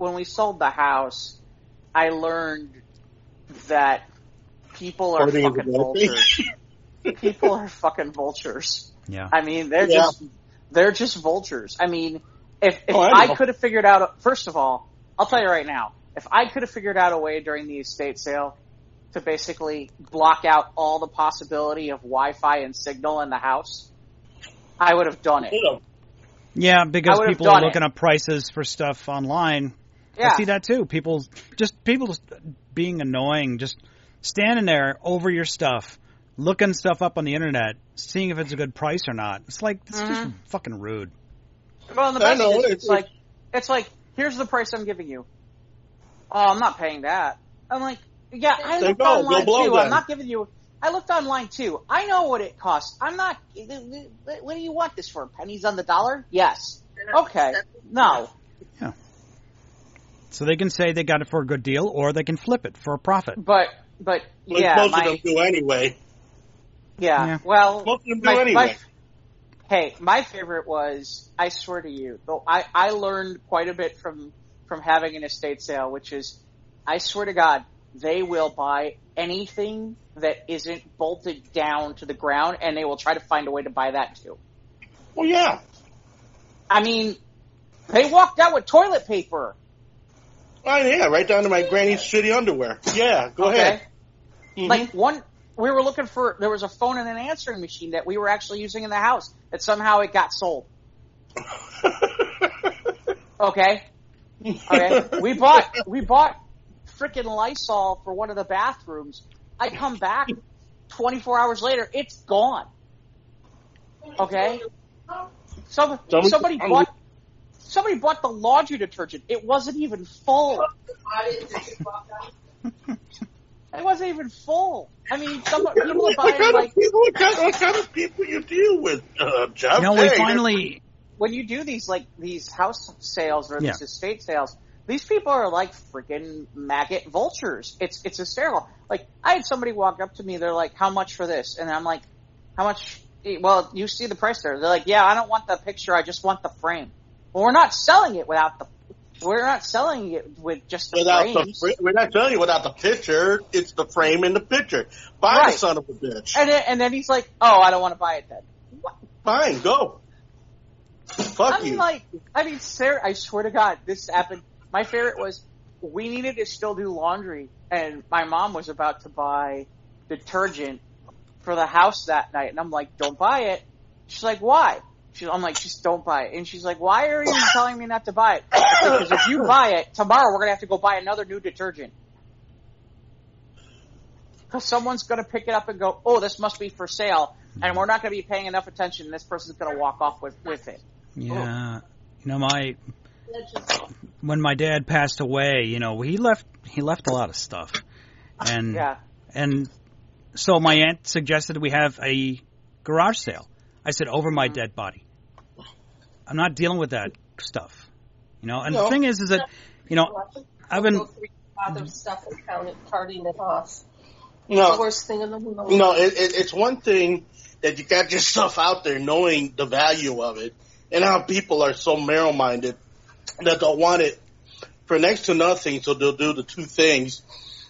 when we sold the house, I learned that people are fucking vultures. People are fucking vultures. Yeah. I mean, they're just vultures. I mean, if I could have figured out, first of all, I'll tell you right now, if I could have figured out a way during the estate sale to basically block out all the possibility of Wi-Fi and signal in the house, I would have done it. Yeah, because people are looking up prices for stuff online. Yeah. I see that too. People just being annoying, just standing there over your stuff, looking stuff up on the internet, seeing if it's a good price or not. It's like, it's just fucking rude. Well, the best is, it's like, here's the price I'm giving you. Oh, I'm not paying that. I'm like, yeah, I looked online too. I'm not giving you. I looked online too. I know what it costs. I'm not. What do you want this for? Pennies on the dollar? Yes. Okay. No. Yeah. So they can say they got it for a good deal, or they can flip it for a profit. But yeah, most of them do anyway. Yeah. Well, most of them do anyway. Hey, my favorite was, I swear to you, though I learned quite a bit from having an estate sale, which is, I swear to God, they will buy anything that isn't bolted down to the ground, and they will try to find a way to buy that too. Well, yeah. I mean, they walked out with toilet paper. Oh, yeah, right down to my granny's shitty underwear. Yeah, go ahead. Mm-hmm. Like we were looking for, there was a phone and an answering machine that we were actually using in the house, that somehow it got sold. Okay? We bought frickin' Lysol for one of the bathrooms. I come back 24 hours later, it's gone. Okay? Somebody bought the laundry detergent. It wasn't even full. It wasn't even full. I mean, people are buying what kind of people you deal with, Jeff? We finally, when you do these house sales or these estate sales, these people are like freaking maggot vultures. It's hysterical. Like, I had somebody walk up to me. They're like, "How much for this?" And I'm like, "How much?" Well, you see the price there. They're like, "Yeah, I don't want the picture. I just want the frame." Well, we're not selling it without the. We're not selling it with just the frames. We're not selling it without the picture. It's the frame and the picture. Buy the son of a bitch. And then he's like, "Oh, I don't want to buy it then." What? Fine, go. Fuck you. Sarah, I swear to God, this happened. My favorite was, we needed to still do laundry, and my mom was about to buy detergent for the house that night, and I'm like, "Don't buy it." She's like, "Why?" I'm like, "Just don't buy it." And she's like, "Why are you telling me not to buy it?" Because if you buy it, tomorrow we're going to have to go buy another new detergent. Because someone's going to pick it up and go, "Oh, this must be for sale," and we're not going to be paying enough attention, and this person's going to walk off with it. Yeah. When my dad passed away, he left a lot of stuff. And so my aunt suggested we have a garage sale. I said, over my dead body. I'm not dealing with that stuff. And the thing is that, I've been other stuff and carting it off. The worst thing in the world. It's one thing that you got your stuff out there knowing the value of it, and how people are so narrow-minded that they'll want it for next to nothing, so they'll do the two things,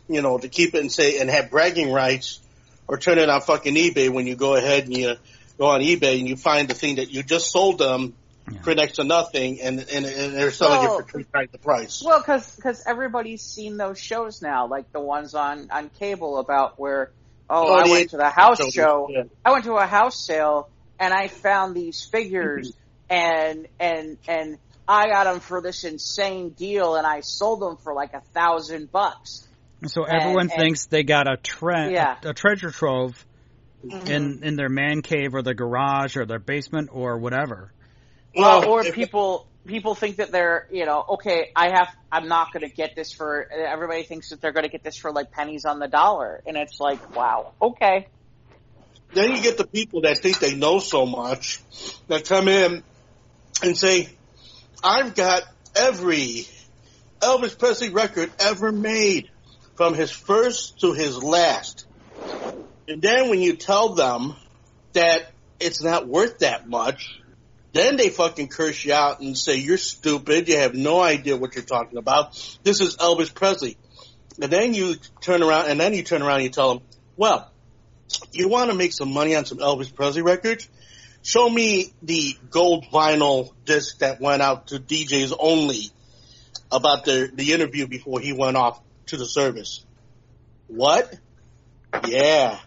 to keep it and have bragging rights, or turn it on fucking eBay when you go ahead and you go on eBay and you find the thing that you just sold them for next to nothing, and they're selling it for 3 times the price. Well, because everybody's seen those shows now, like the ones on cable about where, I went to the house show. Yeah. I went to a house sale, and I found these figures, and I got them for this insane deal, and I sold them for like $1,000. So everyone thinks they got a treasure trove in their man cave or their garage or their basement or whatever. Well, or people think that they're, okay, I'm not going to get this for, everybody thinks that they're going to get this for like pennies on the dollar. And it's like, wow, okay. Then you get the people that think they know so much that come in and say, I've got every Elvis Presley record ever made, from his first to his last. And then when you tell them that it's not worth that much, Then they fucking curse you out and say, you're stupid, you have no idea what you're talking about. This is Elvis Presley. And then you turn around and you tell them, well, you want to make some money on some Elvis Presley records? Show me the gold vinyl disc that went out to DJs only about the interview before he went off to the service. What? Yeah.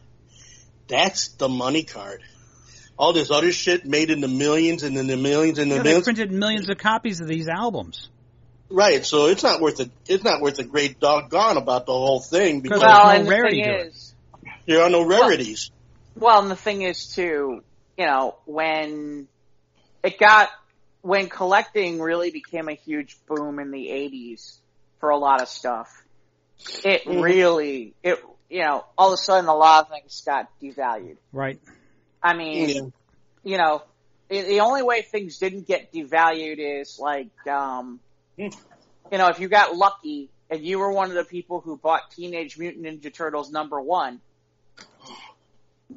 That's the money card. All this other shit made in the millions and in the millions and the millions. They printed millions of copies of these albums. Right, so it's not worth a great doggone about the whole thing because there's no rarity to it. There are no rarities. Well, and the thing is too, when collecting really became a huge boom in the 80s for a lot of stuff, it really, all of a sudden a lot of things got devalued. Right. I mean, the only way things didn't get devalued is like, if you got lucky and you were one of the people who bought Teenage Mutant Ninja Turtles #1,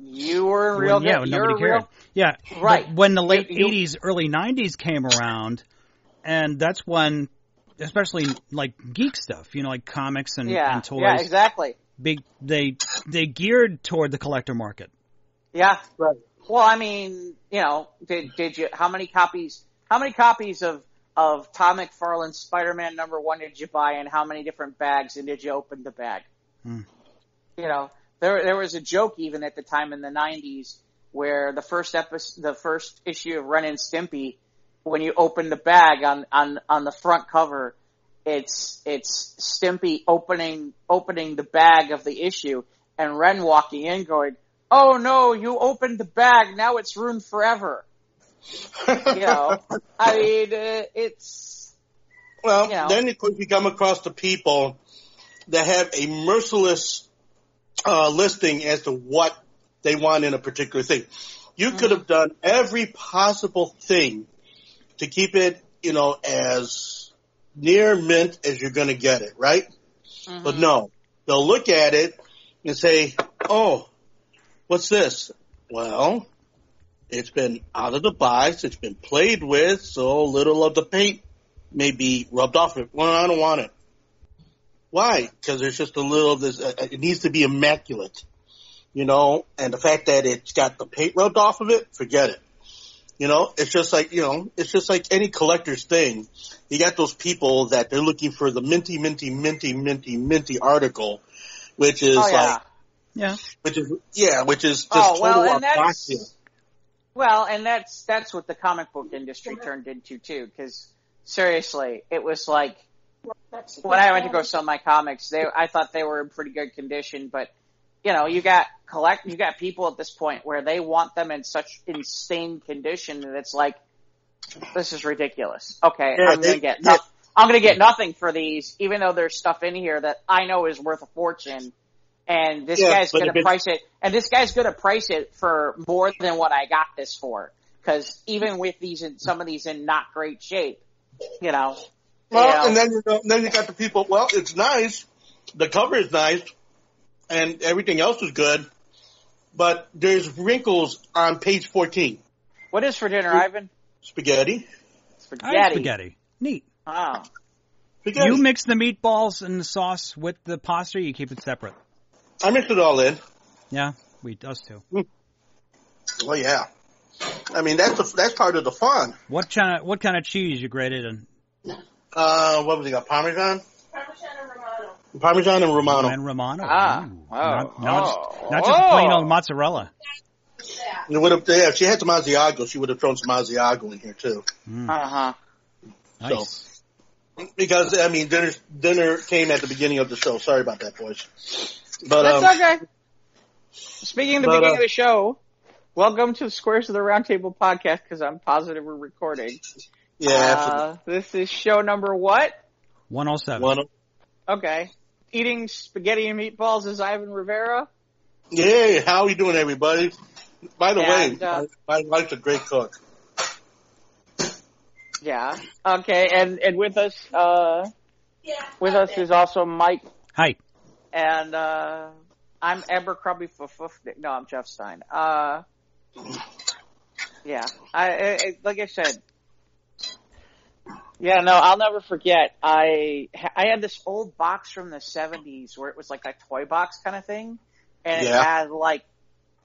you were real good. Nobody cared. Yeah, right. But when the late 80s, early 90s came around, that's when, especially like geek stuff, like comics and toys. Yeah, exactly. They geared toward the collector market. Yeah. Right. Well, I mean, did you? How many copies of Tom McFarlane's Spider-Man #1 did you buy, and how many different bags, and did you open the bag? There was a joke even at the time in the 90s where the first issue of Ren and Stimpy, when you open the bag on the front cover, it's Stimpy opening the bag of the issue and Ren walking in going, "Oh no, you opened the bag, now it's ruined forever." I mean, it's... Well, then of course you come across the people that have a merciless listing as to what they want in a particular thing. You could have done every possible thing to keep it, as near mint as you're going to get it, right? Mm-hmm. But no, they'll look at it and say, "Oh, what's this?" Well, it's been out of the box, it's been played with, so little of the paint may be rubbed off it. Well, I don't want it. Why? Because there's just a little of this, it needs to be immaculate, and the fact that it's got the paint rubbed off of it, forget it. It's just like any collector's thing. You got those people that they're looking for the minty article, which is which is just total obnoxious. Well, and that's what the comic book industry turned into too, because seriously, it was like, when I went to go sell my comics, I thought they were in pretty good condition, but you got people at this point where they want them in such insane condition that it's like, this is ridiculous. Okay, I'm gonna get nothing for these, even though there's stuff in here that I know is worth a fortune, and this guy's gonna price it, and this guy's gonna price it for more than what I got this for, because even with some of these in not great shape, Well, and then you got the people. Well, it's nice, the cover is nice, and everything else is good, but there's wrinkles on page 14. What is for dinner, Ivan? Spaghetti. Spaghetti. Neat. Oh. Spaghetti. You mix the meatballs and the sauce with the pasta, or you keep it separate? I mix it all in. Yeah, us too. Well, yeah. I mean, that's part of the fun. What kind of cheese you grated in? What was it got? Parmesan? Parmesan and Romano. Parmesan and Romano. And Romano. Not just plain old mozzarella. Yeah. If she had some Asiago, she would have thrown some Asiago in here too. Uh-huh. Nice. So, because, I mean, dinner came at the beginning of the show. Sorry about that, boys. But, that's okay. Speaking of the beginning of the show, welcome to Squares of the Roundtable podcast, because I'm positive we're recording. Yeah, this is show number what? 107. Okay. Eating spaghetti and meatballs is Ivan Rivera. Yeah, how are you doing, everybody? By the way, my wife's a great cook. Yeah. Okay, and with us, is also Mike. Hi. And I'm Abercrombie. No, I'm Jeff Stein. Yeah. I like I said. Yeah, no, I'll never forget. I had this old box from the 70s where it was like a toy box kind of thing, and it had like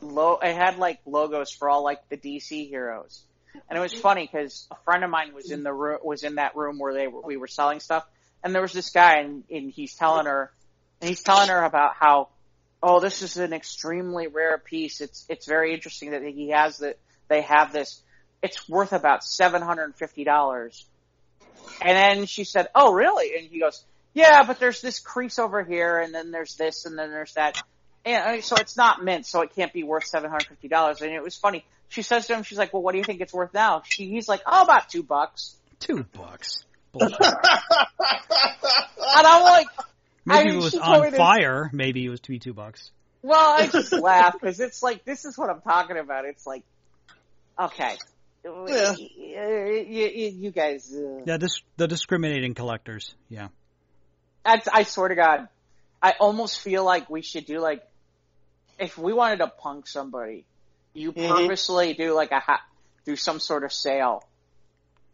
logos for all like the DC heroes. And it was funny because a friend of mine was in that room where we were selling stuff, and there was this guy, and he's telling her about how, oh, this is an extremely rare piece. It's very interesting that they have this. It's worth about $750. And then she said, oh, really? And he goes, yeah, but there's this crease over here, and then there's this, and then there's that. And so it's not mint, so it can't be worth $750. And it was funny. She says to him, she's like, well, what do you think it's worth now? He's like, oh, about $2. $2. Bullshit. And I'm like, maybe it was on fire. Maybe it was to be $2. Well, I just laugh because it's like, this is what I'm talking about. It's like, okay. Yeah. You guys. Yeah, the discriminating collectors. Yeah. I swear to God, I almost feel like we should do like, if we wanted to punk somebody, you purposely do like do some sort of sale,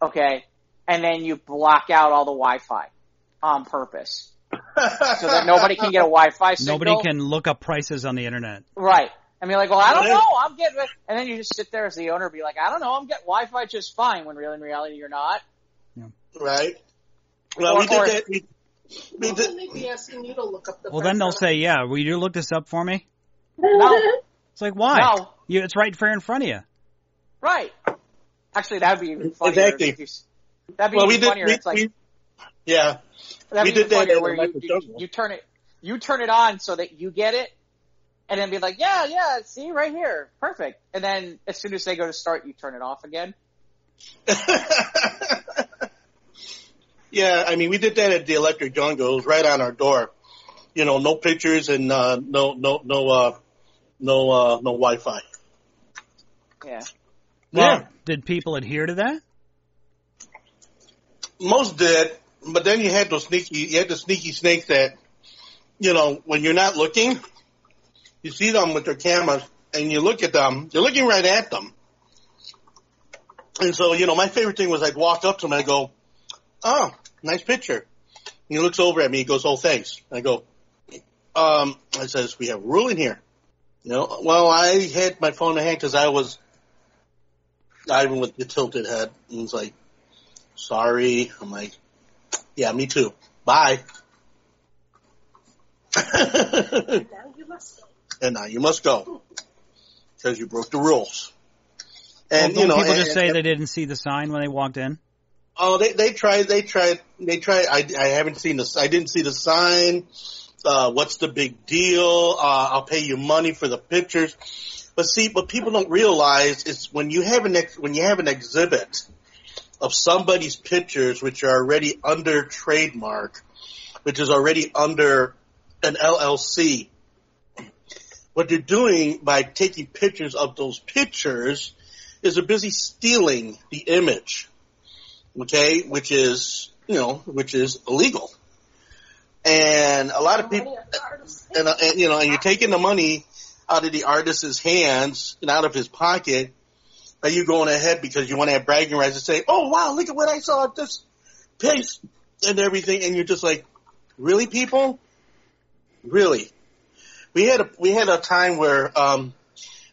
okay, and then you block out all the Wi-Fi on purpose, so that nobody can get a Wi-Fi signal. Nobody can look up prices on the internet. Right. I mean, like, well, I don't know, I'm getting it. And then you just sit there as the owner and be like, I don't know, I'm getting Wi-Fi just fine, when in reality you're not. Yeah. Right. Well, we did that. We did be asking you to look up the price. Well, then they'll say, yeah, will you look this up for me? No. It's like, why? No. It's right there in front of you. Right. Actually, that'd be even funnier. Exactly. That'd be even funnier. It's like, yeah. That'd be even funnier where you turn it on so that you get it, and then be like, yeah, see, right here. Perfect. And then as soon as they go to start, you turn it off again. Yeah, I mean, we did that at the Electric Jungle. It was right on our door. You know, no pictures and no Wi-Fi. Yeah. Well, did people adhere to that? Most did, but then you had the sneaky snakes that, you know, when you're not looking, you see them with their cameras, and you look at them, you're looking right at them. And so, you know, my favorite thing was I'd walk up to him and I'd go, oh, nice picture. And he looks over at me, he goes, oh, thanks. I go, I says, we have a rule in here. You know, well, I had my phone in hand because I was diving with the tilted head. And he's like, sorry. I'm like, yeah, me too. Bye. Now you must go. And now you must go. Because you broke the rules. And, well, people just say they didn't see the sign when they walked in? Oh, they tried. I haven't seen this. I didn't see the sign. What's the big deal? I'll pay you money for the pictures. But see, what people don't realize is when you have an exhibit of somebody's pictures, which are already under trademark, which is already under an LLC, what they're doing by taking pictures of those pictures is they're busy stealing the image, okay, which is illegal. And a lot of people, and you're taking the money out of the artist's hands and out of his pocket. Are you going ahead because you want to have bragging rights and say, oh, wow, look at what I saw at this place and everything. And you're just like, really, people? Really? We had a time where,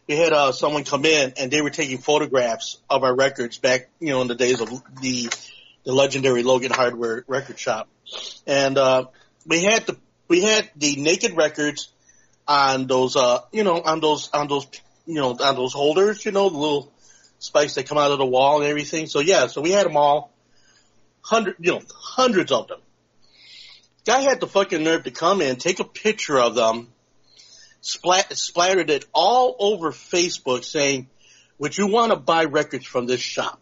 we had someone come in and they were taking photographs of our records back, in the days of the legendary Logan Hardware record shop. And, we had the naked records on those, on those holders, the little spikes that come out of the wall and everything. So we had them all, hundreds of them. Guy had the fucking nerve to come in, take a picture of them, splattered it all over Facebook saying, would you want to buy records from this shop?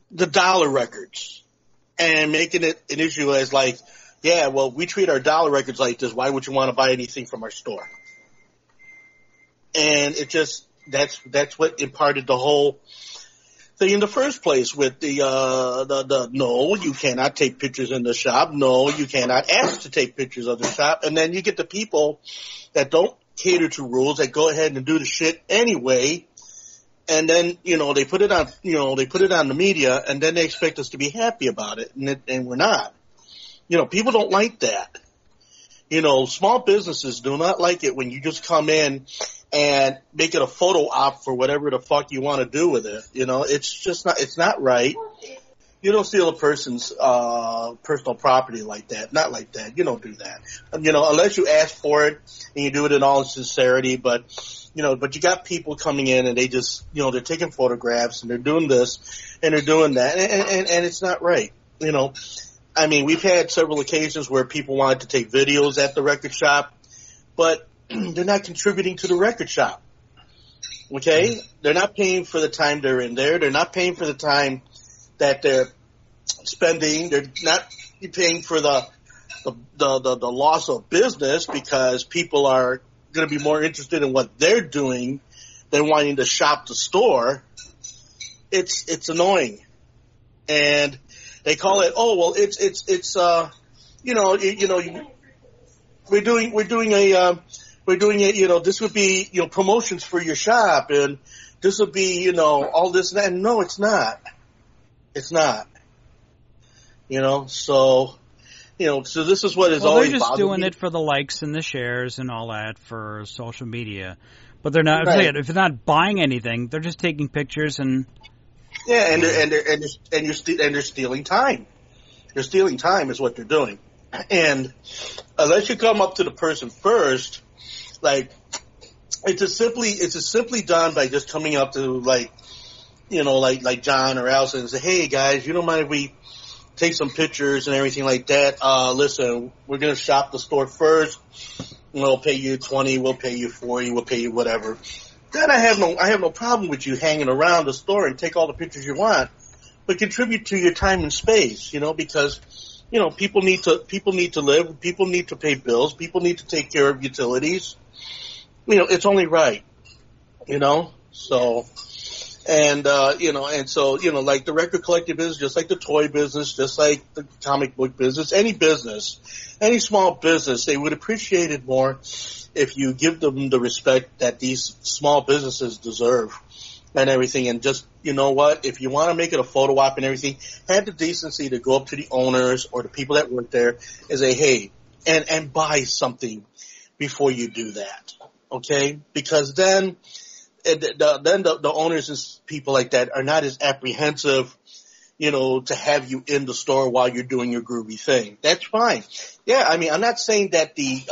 The dollar records. And making it an issue as like, yeah, well, we treat our dollar records like this. Why would you want to buy anything from our store? And it just, that's what imparted the whole thing in the first place with the no, you cannot take pictures in the shop. No, you cannot ask to take pictures of the shop. And then you get the people that don't cater to rules, that go ahead and do the shit anyway. And then, they put it on, they put it on the media, and then they expect us to be happy about it, and we're not. People don't like that. Small businesses do not like it when you just come in and make it a photo op for whatever the fuck you want to do with it. It's not right. You don't steal a person's personal property like that. Not like that. You don't do that. Unless you ask for it and you do it in all sincerity. But you got people coming in and they just, they're taking photographs and they're doing this and they're doing that, and it's not right. I mean, we've had several occasions where people wanted to take videos at the record shop, but they're not contributing to the record shop. Okay? They're not paying for the time they're in there. They're not paying for the time that they're spending. They're not paying for the loss of business, because people are going to be more interested in what they're doing than wanting to shop the store. It's annoying. And they call it, we're doing a, this would be, promotions for your shop, and this would be, all this and that. And no, it's not. It's not. So this is what is always. They're just doing it for the likes and the shares and all that for social media, but they're not. Right. If they're not buying anything, they're just taking pictures and. Yeah, and they're stealing time. They're stealing time is what they're doing. And unless you come up to the person first, like it's simply done by just coming up to like John or Allison and say, hey guys, you don't mind if we take some pictures and everything like that? Listen, we're gonna shop the store first. We'll pay you $20, we'll pay you $40, we'll pay you whatever. Then I have no problem with you hanging around the store and take all the pictures you want, but contribute to your time and space, because, people need to live, people need to pay bills, people need to take care of utilities. It's only right, so, like the record collecting business, just like the toy business, just like the comic book business, any business, any small business, they would appreciate it more if you give them the respect that these small businesses deserve and everything. And just, if you want to make it a photo op and everything, have the decency to go up to the owners or the people that work there and say, hey, and buy something before you do that. Okay? Because then the owners and people like that are not as apprehensive, to have you in the store while you're doing your groovy thing. That's fine. Yeah, I mean, I'm not saying that the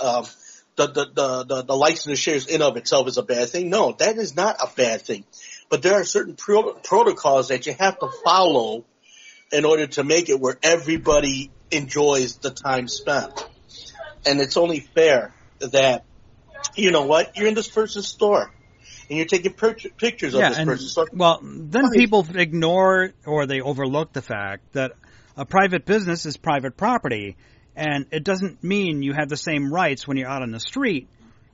likes and the shares in of itself is a bad thing. No, that is not a bad thing. But there are certain protocols that you have to follow in order to make it where everybody enjoys the time spent. And it's only fair that, you're in this person's store and you're taking pictures of this person's store. Well, then people ignore or they overlook the fact that a private business is private property. And it doesn't mean you have the same rights when you're out on the street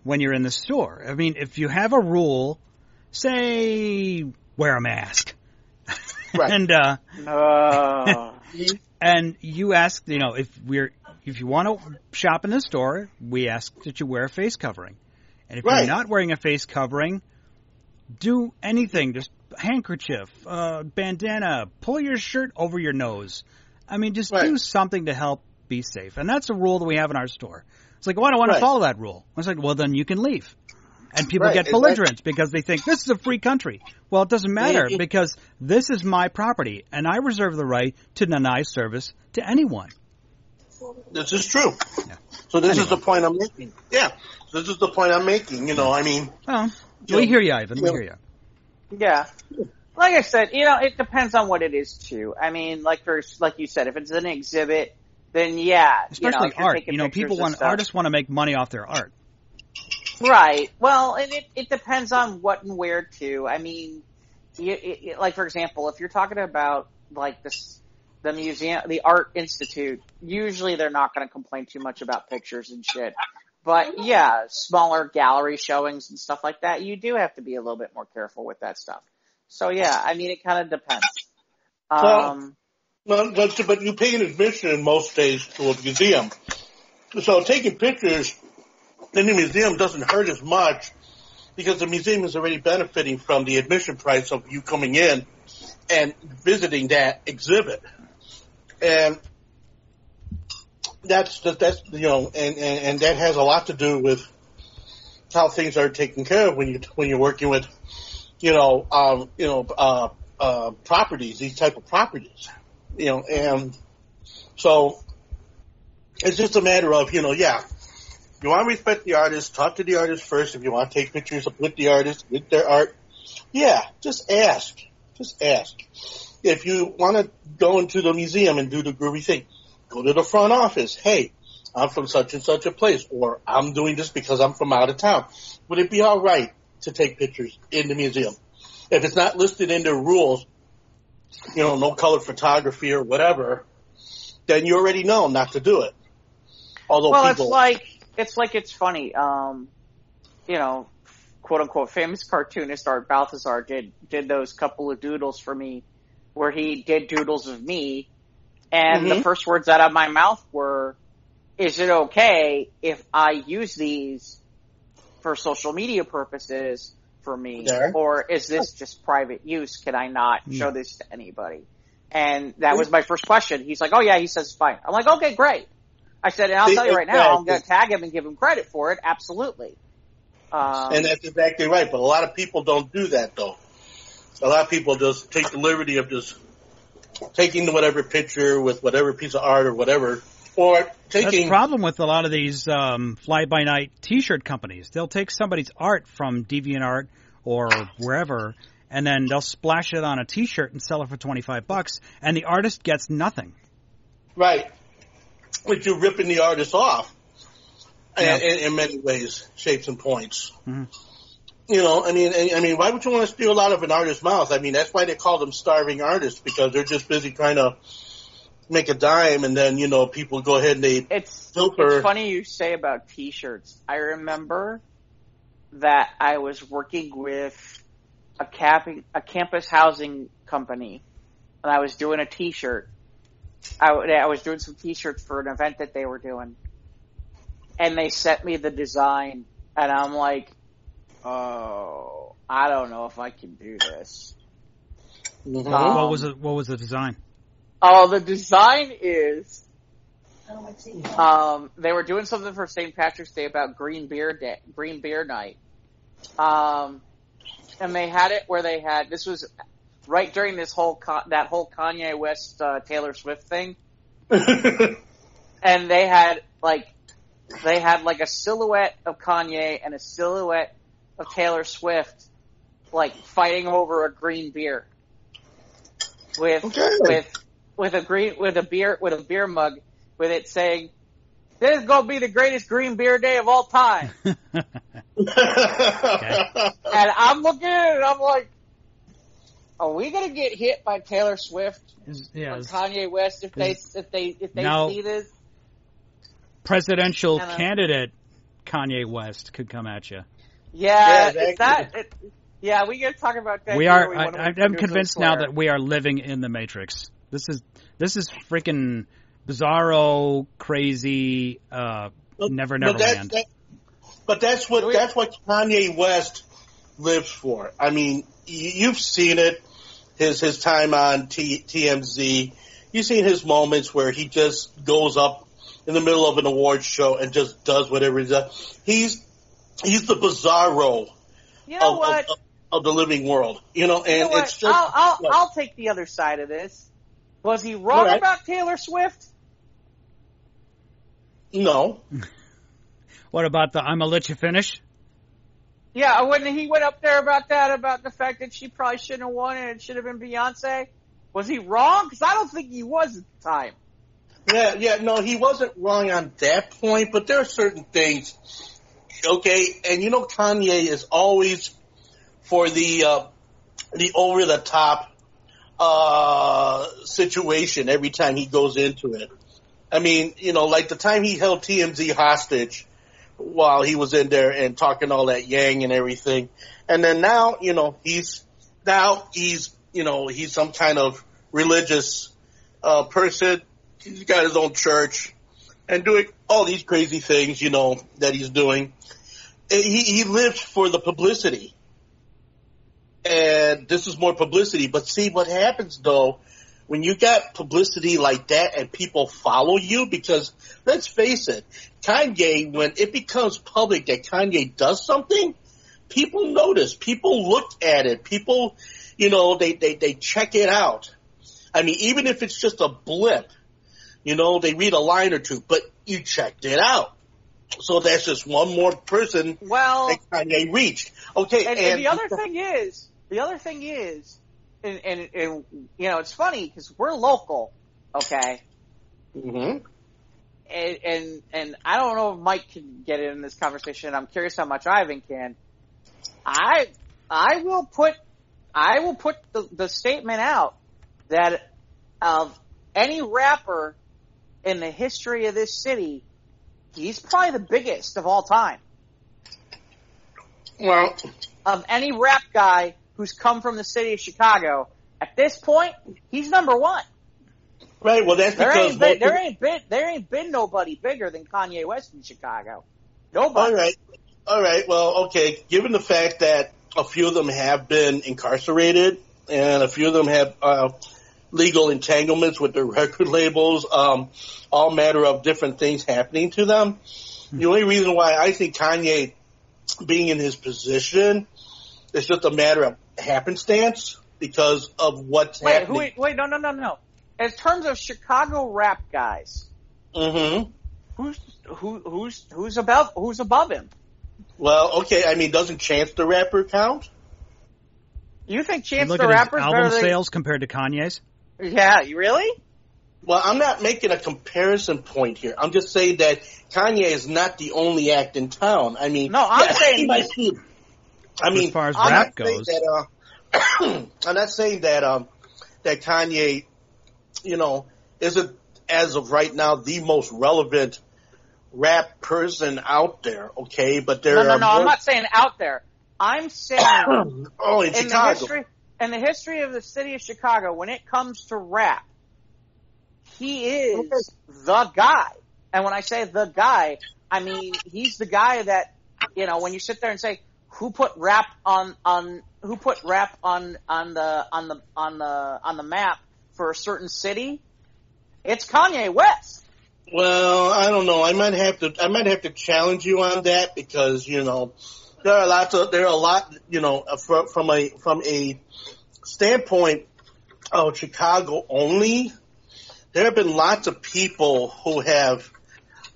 when you're in the store. I mean, if you have a rule, say, wear a mask. Right. And you ask, if you want to shop in the store, we ask that you wear a face covering. And if you're not wearing a face covering, do anything, just handkerchief, bandana, pull your shirt over your nose. I mean, just do something to help be safe. And that's a rule that we have in our store. It's like, well, I don't want to follow that rule. I was like, well, then you can leave. And people get belligerent because they think this is a free country. Well, it doesn't matter because this is my property and I reserve the right to deny service to anyone. This is true. Yeah. So this is the point I'm making. Yeah. This is the point I'm making. I mean. Oh, we hear you, Ivan. We hear you. Yeah. Like I said, it depends on what it is too. I mean, like you said, if it's an exhibit, then yeah. Especially art. Artists want to make money off their art. Right. Well, and it depends on what and where too. I mean, like for example, if you're talking about like the museum, the Art Institute, usually they're not going to complain too much about pictures and shit. But yeah, smaller gallery showings and stuff like that, you do have to be a little bit more careful with that stuff. So yeah, I mean, it kind of depends. But you pay an admission in most days to a museum. So taking pictures then the museum doesn't hurt as much because the museum is already benefiting from the admission price of you coming in and visiting that exhibit. And that's and that has a lot to do with how things are taken care of when you're working with, properties, these type of properties, and so it's just a matter of, you want to respect the artist, talk to the artist first. If you want to take pictures with the artist, with their art, just ask. If you want to go into the museum and do the groovy thing, go to the front office. Hey, I'm from such and such a place, or I'm doing this because I'm from out of town. Would it be all right to take pictures in the museum? If it's not listed in their rules, no color photography or whatever, then you already know not to do it. Although it's funny. Quote unquote famous cartoonist Art Balthazar did those couple of doodles for me, where he did doodles of me, and the first words out of my mouth were, "Is it okay if I use these for social media purposes for me, or is this just private use? Can I not show this to anybody?" And that was my first question. He's like, "Oh yeah," he says, "it's fine." I'm like, "Okay, great." I said, and I'll tell you right now, I'm going to tag him and give him credit for it. Absolutely. And that's exactly right. But a lot of people don't do that, though. A lot of people just take the liberty of just taking whatever picture with whatever piece of art or whatever, or taking... That's the problem with a lot of these fly-by-night T-shirt companies. They'll take somebody's art from DeviantArt or wherever, and then they'll splash it on a T-shirt and sell it for $25, and the artist gets nothing. Right. But you're ripping the artist off in many ways, shapes, and points. Mm-hmm. I mean, why would you want to steal out of an artist's mouth? I mean, that's why they call them starving artists, because they're just busy trying to make a dime, and then, people go ahead and they filter. It's funny you say about T-shirts. I remember that I was working with a campus housing company, and I was doing a T-shirt. I was doing some T-shirts for an event that they were doing, and they sent me the design, and I'm like, "Oh, I don't know if I can do this." Mm-hmm. What was the design? Oh, the design is, they were doing something for St. Patrick's Day about Green Beer Night, and they had it where this was right during that whole Kanye West Taylor Swift thing, and they had a silhouette of Kanye and a silhouette of Taylor Swift, fighting over a green beer with a beer mug with it saying, "This is gonna be the greatest green beer day of all time." Okay. And I'm looking at it and I'm like, are we gonna get hit by Taylor Swift or Kanye West if they see this? Presidential candidate Kanye West could come at you. Yeah, we gotta talk about that. I'm convinced now that we are living in the Matrix. This is freaking bizarro, crazy, never land. But that's what Kanye West lives for. I mean, you've seen it. His time on TMZ. You've seen his moments where he just goes up in the middle of an awards show and just does whatever he does. He's the bizarro of the living world. It's just. I'll take the other side of this. Was he wrong about Taylor Swift? No. What about the "I'm gonna let you finish"? Yeah, when he went up there about the fact that she probably shouldn't have won and it should have been Beyonce, was he wrong? Because I don't think he was at the time. Yeah, no, he wasn't wrong on that point, but there are certain things, okay, and Kanye is always for the over-the-top situation every time he goes into it. I mean, like the time he held TMZ hostage while he was in there and talking all that yang and everything. And then now, he's some kind of religious person. He's got his own church. and doing all these crazy things, that he's doing. He lives for the publicity. And this is more publicity. But see, what happens, though, when you got publicity like that and people follow you, because let's face it, Kanye, when it becomes public that Kanye does something, people notice. People look at it. People, they check it out. I mean, even if it's just a blip, they read a line or two, but you checked it out. So that's just one more person that Kanye reached. Okay, and the other thing is, and it's funny because we're local, okay? Mm-hmm. And I don't know if Mike can get in this conversation. I'm curious how much Ivan can. I will put the statement out that of any rapper in the history of this city, he's probably the biggest of all time. Well, of any rap guy who's come from the city of Chicago, at this point, he's number one. Right. Well, that's because there ain't been nobody bigger than Kanye West in Chicago. Nobody. All right. Well, okay. Given the fact that a few of them have been incarcerated and a few of them have legal entanglements with their record labels, all matter of different things happening to them. The only reason why I think Kanye being in his position is just a matter of happenstance because of what's happening. Wait, no. In terms of Chicago rap guys, mm-hmm. who's above him? Well, okay. I mean, doesn't Chance the Rapper count? You think Chance the Rapper's album sales compared to Kanye's? Yeah, you really? Well, I'm not making a comparison point here. I'm just saying that Kanye is not the only act in town. I mean, no, I'm saying. As far as rap goes, I'm not saying that that Kanye, isn't as of right now the most relevant rap person out there. Okay, but there are no. I'm not saying out there. I'm saying in Chicago. In the history of the city of Chicago, when it comes to rap, he is the guy. And when I say the guy, I mean he's the guy that when you sit there and say who put rap on the map for a certain city, it's Kanye West. Well, I don't know. I might have to challenge you on that because there are a lot from a standpoint of Chicago only. There have been lots of people who have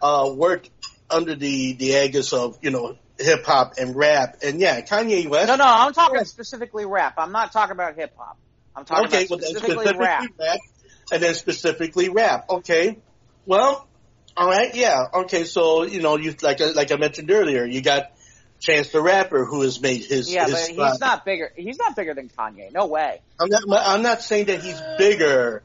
worked under the aegis of hip hop and rap, and Kanye West. No, I'm talking specifically rap. I'm not talking about hip hop. I'm talking about specifically rap. And then specifically rap. Okay. Well, all right. Yeah. Okay. So you like I mentioned earlier, you got Chance the Rapper, who has made his. Yeah, but he's not bigger. He's not bigger than Kanye. No way. I'm not saying that he's bigger.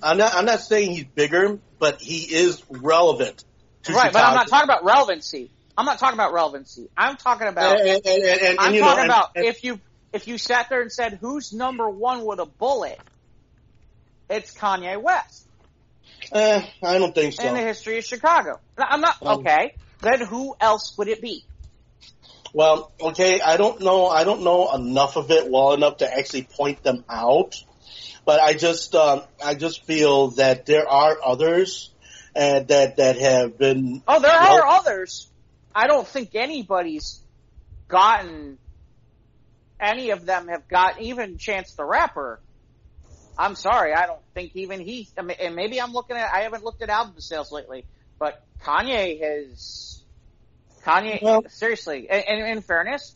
I'm not saying he's bigger, but he is relevant to Chicago. But I'm not talking about relevancy. I'm talking about if you sat there and said who's number one with a bullet, it's Kanye West. I don't think so. In the history of Chicago. I'm not okay. Then who else would it be? Well, okay, I don't know enough of it well enough to actually point them out. But I just feel that there are others that have been. Oh, there are others. I don't think anybody's gotten. Any of them have got even Chance the Rapper. I'm sorry, I don't think even he. I mean, and maybe I haven't looked at album sales lately, but Kanye has. Seriously, and in fairness,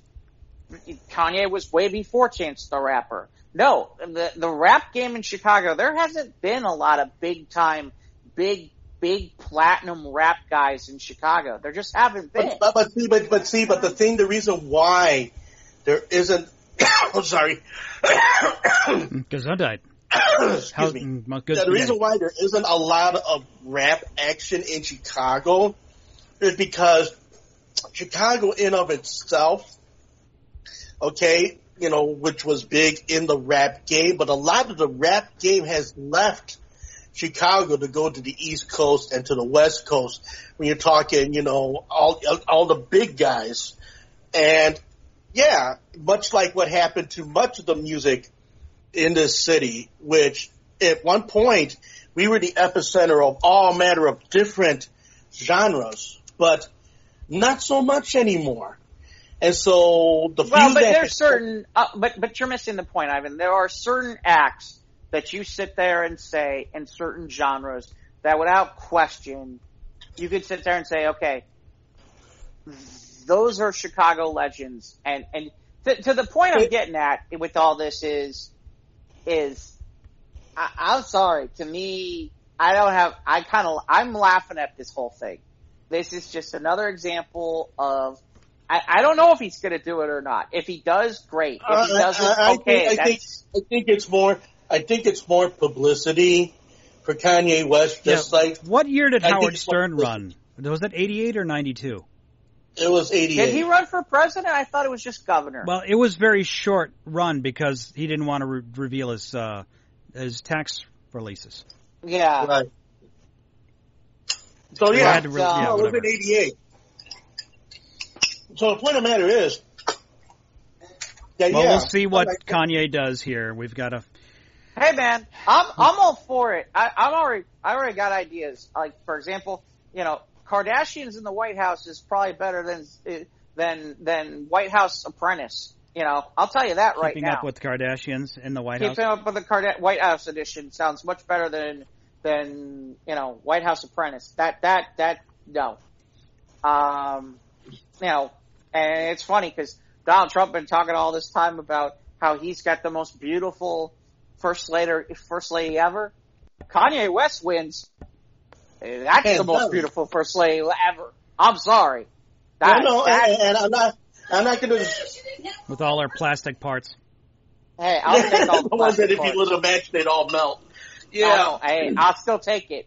Kanye was way before Chance the Rapper. No, the rap game in Chicago, there hasn't been a lot of big time, big platinum rap guys in Chicago. There just haven't been. But the reason why there isn't, I'm sorry. Because I died. Excuse me. The reason why there isn't a lot of rap action in Chicago is because Chicago in of itself, okay, which was big in the rap game, but a lot of the rap game has left Chicago to go to the East Coast and to the West Coast when you're talking, you know, all the big guys. And yeah, much like what happened to much of the music in this city, which at one point we were the epicenter of all manner of different genres, but not so much anymore. And so the but there's certain, but you're missing the point, Ivan. There are certain acts that you sit there and say in certain genres that without question, you could sit there and say, okay, those are Chicago legends. And to the point I'm getting at with all this is I'm sorry, to me, I'm laughing at this whole thing. This is just another example of, I don't know if he's going to do it or not. If he does, great. If he doesn't, okay. I think it's more publicity for Kanye West. Like what year did Howard Stern run? Was it 88 or 92? It was 88. Did he run for president? I thought it was just governor. Well, it was very short run because he didn't want to reveal his tax releases. Yeah. Right. So yeah, it was in 88. So the point of the matter is that we'll see what Kanye does here. We've got a. Hey man, I'm all for it. I already got ideas. Like for example, you know, Kardashians in the White House is probably better than White House Apprentice. You know, I'll tell you that right now. Keeping up with Kardashians in the White House. Keeping up with the White House edition sounds much better than you know, White House Apprentice. That no. You know, and it's funny because Donald Trump been talking all this time about how he's got the most beautiful first lady ever. Kanye West wins. That's the most beautiful first lady ever. I'm sorry. And I'm not going to. With all our plastic parts. Hey, I'll take all the ones that if parts. you was a match, they'd all melt. Yeah, hey, I'll still take it.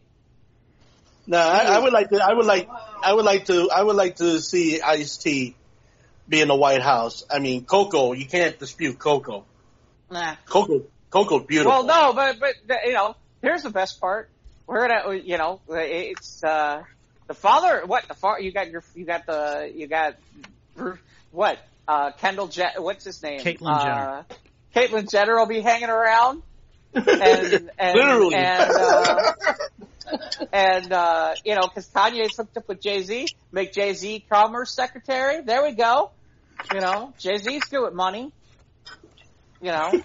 No, I would like to see Ice-T be in the White House. I mean, Coco, you can't dispute Coco. Nah. Coco's beautiful. Well, no, but you know, here's the best part. We're gonna, you know, it's the father. What the father? You got what? Kendall Jenner. What's his name? Caitlyn Jenner. Caitlyn Jenner will be hanging around. And Literally. And you know, because Kanye's hooked up with Jay-Z, make Jay-Z Commerce Secretary. There we go. You know, Jay-Z's good with money. You know.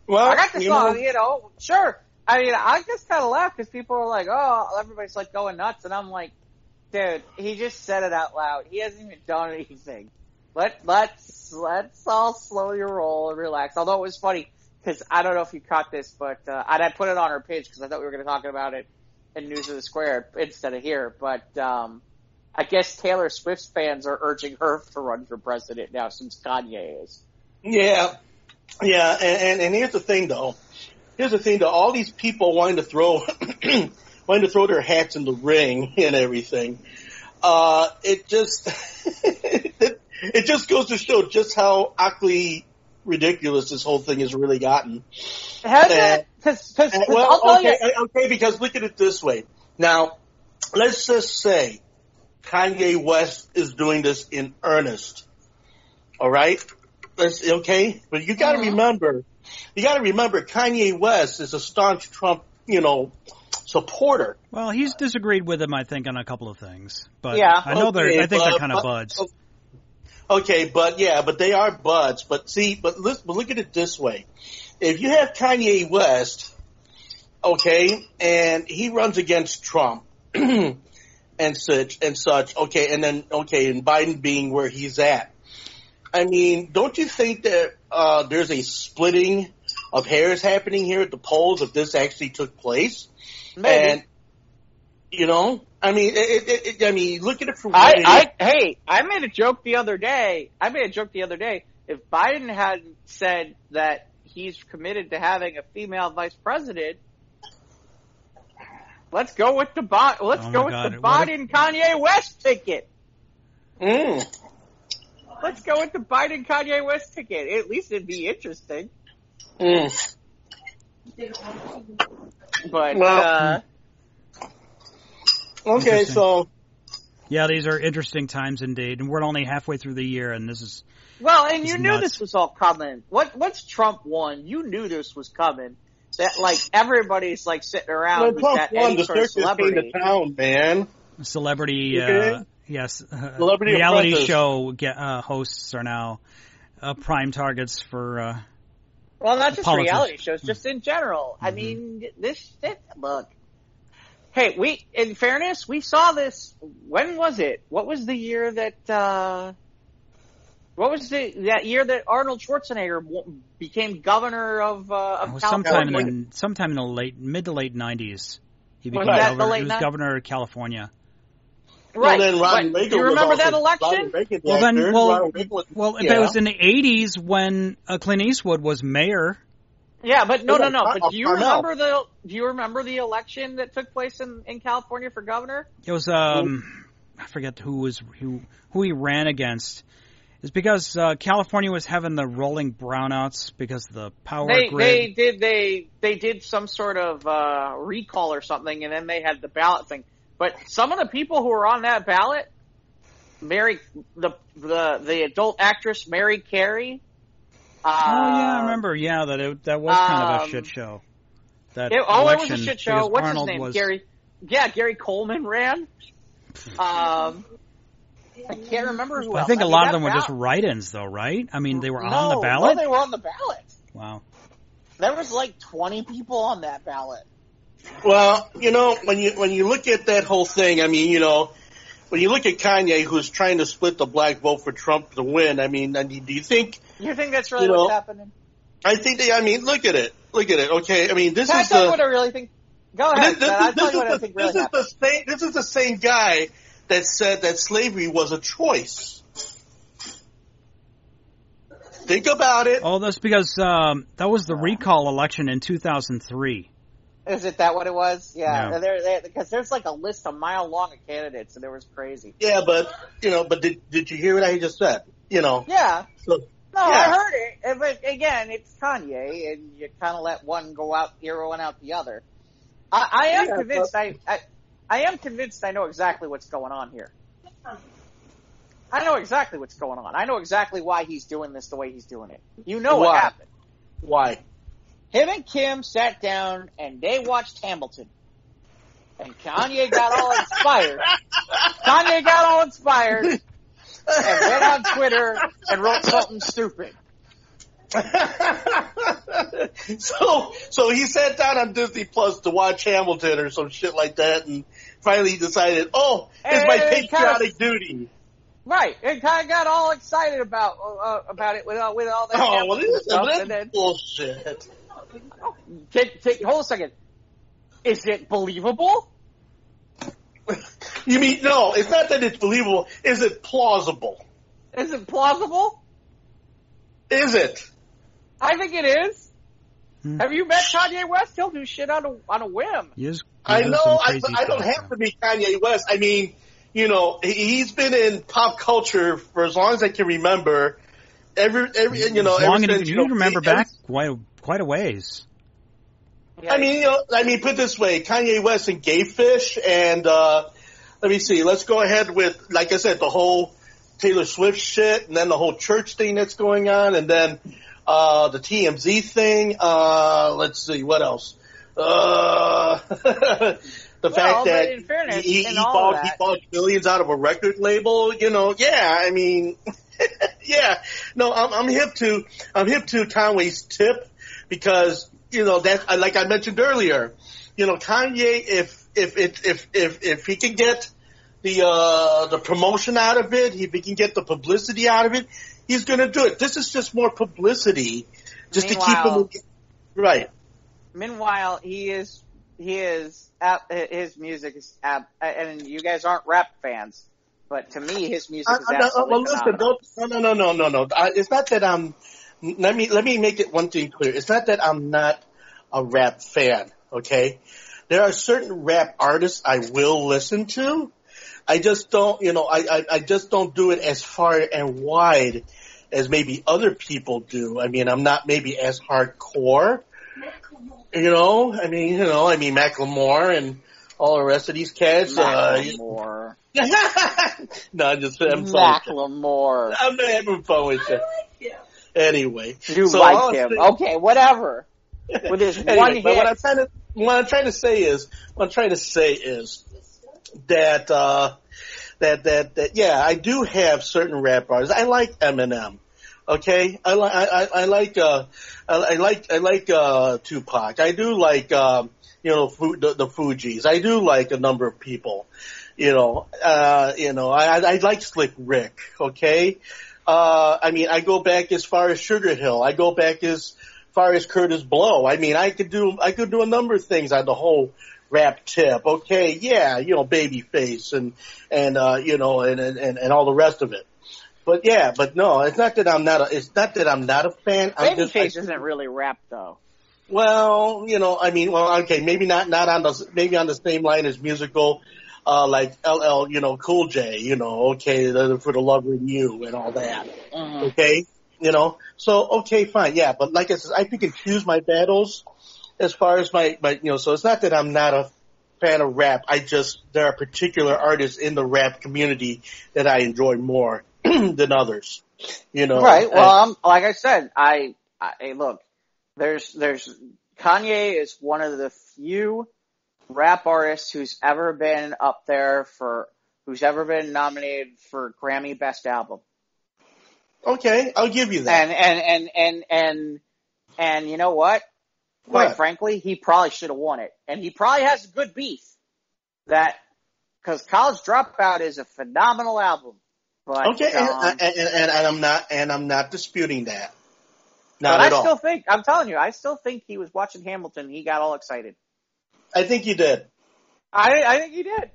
Well, I got this song, you know, sure. I mean, I just kind of laugh because people are like, oh, everybody's like going nuts. And I'm like, dude, he just said it out loud. He hasn't even done anything. Let's all slow your roll and relax. Although it was funny. Because I don't know if you caught this, but I put it on our page because I thought we were going to talk about it in News of the Square instead of here. But I guess Taylor Swift's fans are urging her to run for president now since Kanye is. Yeah. And here's the thing, though. All these people wanting to throw their hats in the ring and everything. It just it just goes to show just how ugly. Ridiculous this whole thing has really gotten. Has it? Okay, because look at it this way. Now, let's just say Kanye West is doing this in earnest. All right? But you gotta remember Kanye West is a staunch Trump, you know, supporter. Well, he's disagreed with him, I think, on a couple of things. But yeah. I know I think they're kind of buds. Okay, but they are buds. But look at it this way. If you have Kanye West, okay, and he runs against Trump and such, okay, and Biden being where he's at. I mean, don't you think that there's a splitting of hairs happening here at the polls if this actually took place? Maybe. And, you know, I mean, look at it from. I made a joke the other day. If Biden hadn't said that he's committed to having a female vice president, let's go with the Biden Kanye West ticket. Let's go with the Biden Kanye West ticket. At least it'd be interesting. But okay, so yeah, these are interesting times indeed, and we're only halfway through the year, and this is and you knew this was all coming. Once Trump won, you knew this was coming. That like everybody's like sitting around with that Eddie for celebrity. The town, man. Celebrity, yes, Celebrity reality Apprentice. show hosts are now prime targets for. Well, not just reality shows, just in general. Mm-hmm. I mean, look. Hey, in fairness, we saw this. When was it? What was the year that? What was that year that Arnold Schwarzenegger became governor of California? Sometime in the mid to late 90s. He became governor of California. Right. Well, then Ronald Reagan do you remember that election? It was in the 80s when Clint Eastwood was mayor. Yeah, but no. But do you remember the election that took place in California for governor? It was I forget who he ran against. It's because California was having the rolling brownouts because of the power grid. They did some sort of recall or something, and then they had the ballot thing. But some of the people who were on that ballot, the adult actress Mary Carey. I remember. Yeah, that was kind of a shit show. It was a shit show. What's Arnold his name? Gary. Yeah, Gary Coleman ran. I can't remember who else. I think a lot of them were just write-ins, though, right? I mean, they were on the ballot? No, they were on the ballot. Wow. There was like 20 people on that ballot. Well, when you look at that whole thing, I mean, when you look at Kanye, who's trying to split the black vote for Trump to win, I mean, do you think... You think that's really what's happening? I think look at it. Okay, I mean, this is Can I tell you what I really think? Go ahead. I'll tell you what I think really happened. This is the same guy that said that slavery was a choice. Think about it. Oh, that's because that was the recall election in 2003. Is it that what it was? Yeah. Because there's like a list a mile long of candidates, and it was crazy. Yeah, but did you hear what I just said? Yeah. So, I heard it. But again, it's Kanye, and you kind of let one go out, heroing out the other. I am convinced. I am convinced I know exactly what's going on here. I know exactly what's going on. I know exactly why he's doing this the way he's doing it. You know what happened. Why? Him and Kim sat down and they watched Hamilton. And Kanye got all inspired. And went on Twitter and wrote something stupid. So he sat down on Disney Plus to watch Hamilton or some shit like that, and finally decided, it's my patriotic duty. Right, and kind of got all excited about it with all that. Oh, well, that's bullshit. Hold a second. Is it believable? You mean no? It's not that it's believable. Is it plausible? Is it plausible? Is it? I think it is. Have you met Kanye West? He'll do shit on a whim. I know. I don't have to be Kanye West. I mean, he's been in pop culture for as long as I can remember. You remember back quite a ways. Yeah, I mean, put it this way: Kanye West and Gay Fish, and let me see. Let's go ahead with, like I said, the whole Taylor Swift shit, and then the whole church thing that's going on, and then the TMZ thing. Let's see, what else? The fact that in fairness, he bought millions out of a record label. Yeah. I mean, yeah. No, I'm hip to Conway's tip because that, like I mentioned earlier, Kanye, if he can get the promotion out of it, if he can get the publicity out of it, he's going to do it. This is just more publicity, just to keep him right. Meanwhile, his music is and you guys aren't rap fans, but to me, his music is absolutely phenomenal. No. It's not that I'm. Let me make it one thing clear. It's not that I'm not a rap fan. Okay, there are certain rap artists I will listen to. I just don't. I just don't do it as far and wide as maybe other people do. I mean, I'm not maybe as hardcore. Macklemore and all the rest of these cats. Macklemore. No, I'm Macklemore. I'm not having fun with you. Yeah. Anyway. You like him. Okay, whatever. With his one hit. What I'm trying to say is that, yeah, I do have certain rap artists. I like Eminem. Okay? I like Tupac. I do like, the Fugees. I do like a number of people. I like Slick Rick. Okay? I go back as far as Sugar Hill. I go back as far as Curtis Blow. I could do a number of things on the whole rap tip. Okay? Yeah, Babyface and all the rest of it. But no, it's not that I'm not a fan. Babyface isn't really rap though. Well, okay, maybe not on the same line as musical, like LL, Cool J, okay, for the love of you and all that. Mm-hmm. Okay, so okay, fine, yeah, but like I said, I pick and choose my battles as far as my, so it's not that I'm not a fan of rap. There are particular artists in the rap community that I enjoy more than others, Right. Well, like I said, look, there's Kanye is one of the few rap artists who's ever been nominated for Grammy Best Album. Okay, I'll give you that. And you know what? Quite frankly, he probably should have won it. And he probably has a good beef because College Dropout is a phenomenal album. But, okay, and I'm not disputing that. Not but at all. I'm telling you, I still think he was watching Hamilton. He got all excited. I think you did. I think he did.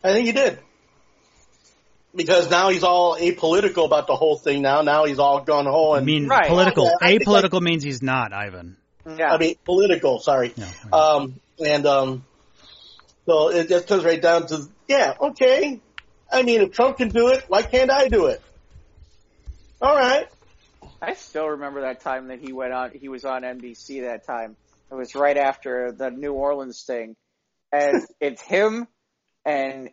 I think he did. Because now he's all apolitical about the whole thing now. Now he's all gung-ho. Political. Apolitical means he's not, Ivan. Yeah. Political, sorry. No, so it just comes right down to, okay. If Trump can do it, why can't I do it? All right. I still remember that time that he was on NBC that time. It was right after the New Orleans thing. And it's him and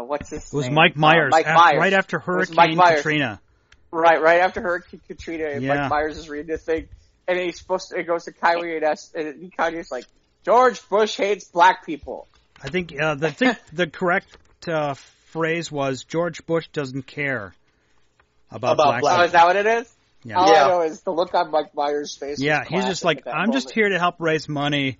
what's his name? It was Mike Myers. Mike Myers. Right after Hurricane Katrina. Right after Hurricane Katrina. Yeah. Mike Myers is reading the thing. And it goes to Kanye and Kanye's like, George Bush hates black people. I think the correct phrase was George Bush doesn't care about black people. Oh, is that what it is? Yeah. All I know is the look on Mike Myers' face. Yeah, he's just like, I'm just here to help raise money.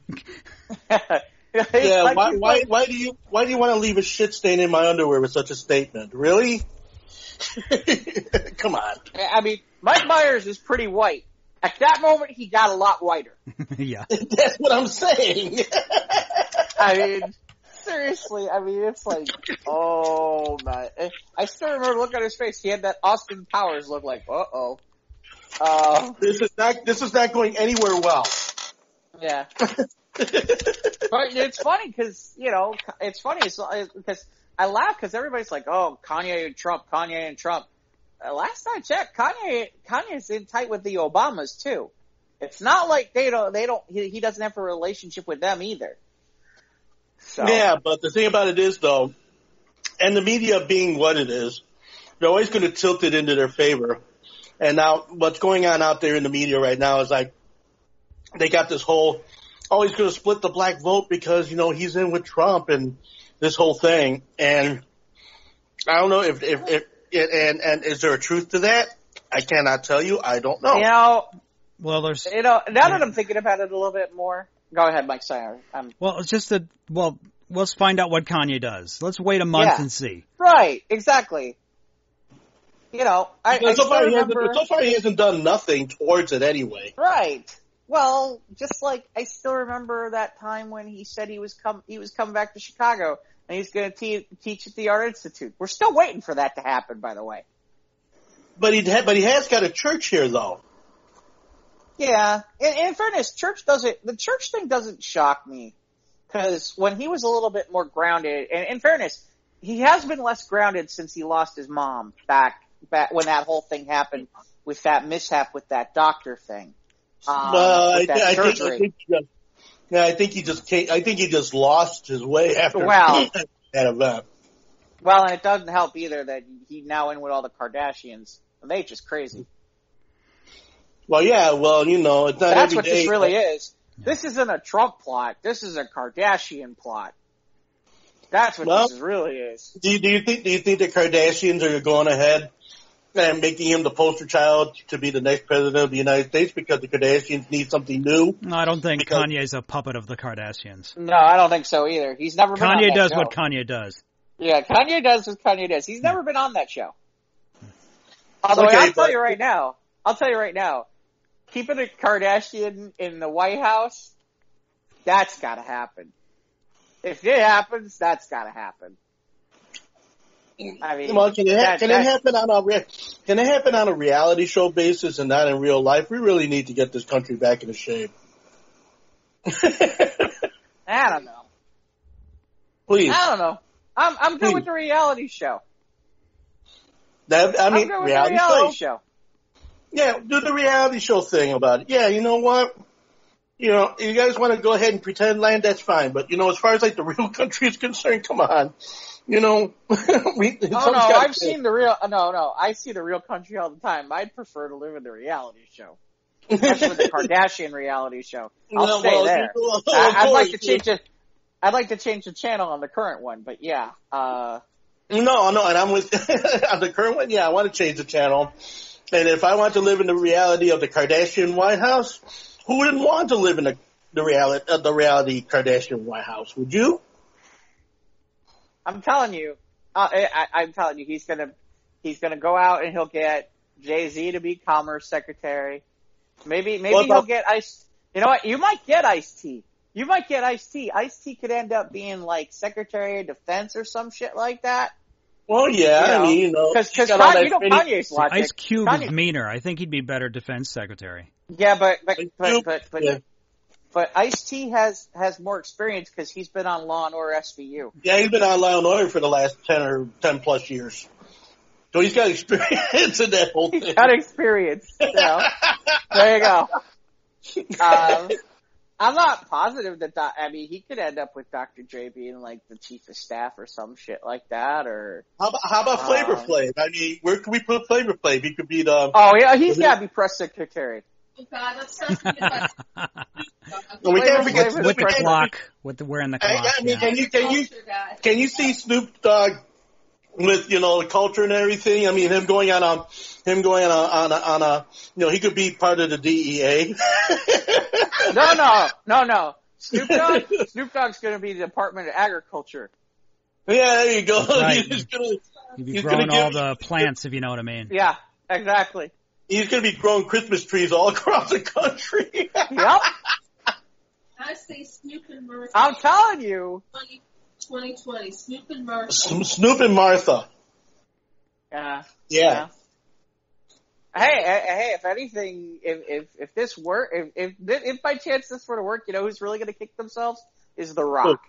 Yeah, why do you want to leave a shit stain in my underwear with such a statement? Really? Come on. Mike Myers is pretty white. At that moment, he got a lot whiter. Yeah. That's what I'm saying. Seriously, it's like, oh my. I still remember looking at his face. He had that Austin Powers look like, uh-oh. This is not going anywhere well. Yeah. But it's funny because, because I laugh because everybody's like, oh, Kanye and Trump. Last I checked, Kanye's in tight with the Obamas too. It's not like he doesn't have a relationship with them either. So. Yeah, but the thing about it is though, and the media being what it is, they're always going to tilt it into their favor. And now what's going on out there in the media right now is like, they got this whole, he's going to split the black vote because, he's in with Trump and this whole thing. And I don't know if is there a truth to that? I cannot tell you. I don't know. Well, there's, now that I'm thinking about it a little bit more. Go ahead, Mike. Sorry. Well, it's just let's find out what Kanye does. Let's wait a month and see. Right. Exactly. So far he hasn't done nothing towards it anyway. Right. Well, just like I still remember that time when he said he was coming back to Chicago and he's going to teach at the Art Institute. We're still waiting for that to happen, by the way. But he has got a church here, though. Yeah. In fairness, the church thing doesn't shock me because when he was a little bit more grounded, and in fairness, he has been less grounded since he lost his mom back when that whole thing happened with that mishap with that doctor thing. I think he just lost his way after that event. Well, and it doesn't help either that he's now in with all the Kardashians. They're just crazy. Well, yeah, it's not That's every what day, this really is. This isn't a Trump plot. This is a Kardashian plot. That's what this really is. Do you think the Kardashians are going ahead and making him the poster child to be the next president of the United States because the Kardashians need something new? No, I don't think Kanye's a puppet of the Kardashians. No, I don't think so either. He's never been on that show. Kanye does what Kanye does. Yeah, Kanye does what Kanye does. He's never been on that show. Although I'll tell you right now, keeping a Kardashian in the White House, that's got to happen. If it happens, that's got to happen. I mean, can it happen on a reality show basis and not in real life? We really need to get this country back into shape. I don't know. Please. I don't know. I'm good with the reality show. I'm good with the reality show. Yeah, do the reality show thing about it. Yeah, you know what? You guys want to go ahead and pretend land, that's fine. But, as far as like the real country is concerned, come on. I see the real country all the time. I'd prefer to live in the reality show. Especially with the Kardashian reality show. I'll stay there. I'd like to change the channel on the current one, but yeah. No, and I'm with on the current one. Yeah, I want to change the channel. And if I want to live in the reality of the Kardashian White House, who wouldn't want to live in the reality Kardashian White House? Would you? I'm telling you, he's gonna go out and he'll get Jay-Z to be Commerce Secretary. Maybe he'll get Ice. You know what? You might get Ice-T. Ice-T could end up being like Secretary of Defense or some shit like that. Well, yeah, because Kanye's logic. Ice Cube is meaner. I think he'd be better Defense Secretary. Yeah, but Ice-T has more experience because he's been on Law and Order SVU. Yeah, he's been on Law and Order for the last 10 plus years. So he's got experience in that whole thing. He's got experience. There you go. I'm not positive that he could end up with Dr. Dre being like the chief of staff or some shit like that, or how about Flavor Flav? I mean, where can we put Flavor Flav? He could be the. Oh yeah, he's got to be press secretary. Oh God, that sounds good. We can't forget with the clock, wearing the clock. I mean, can you see Snoop Dogg with the culture and everything? I mean, him going on a he could be part of the DEA. No. Snoop Dogg's going to be the Department of Agriculture. Yeah, there you go. Right. He'd be growing all the plants, if you know what I mean. Yeah, exactly. He's going to be growing Christmas trees all across the country. Yep. I say Snoop and Martha. I'm telling you. 2020, Snoop and Martha. Snoop and Martha. Yeah. Hey, if anything, if this work, if by chance this were to work, who's really going to kick themselves is The Rock.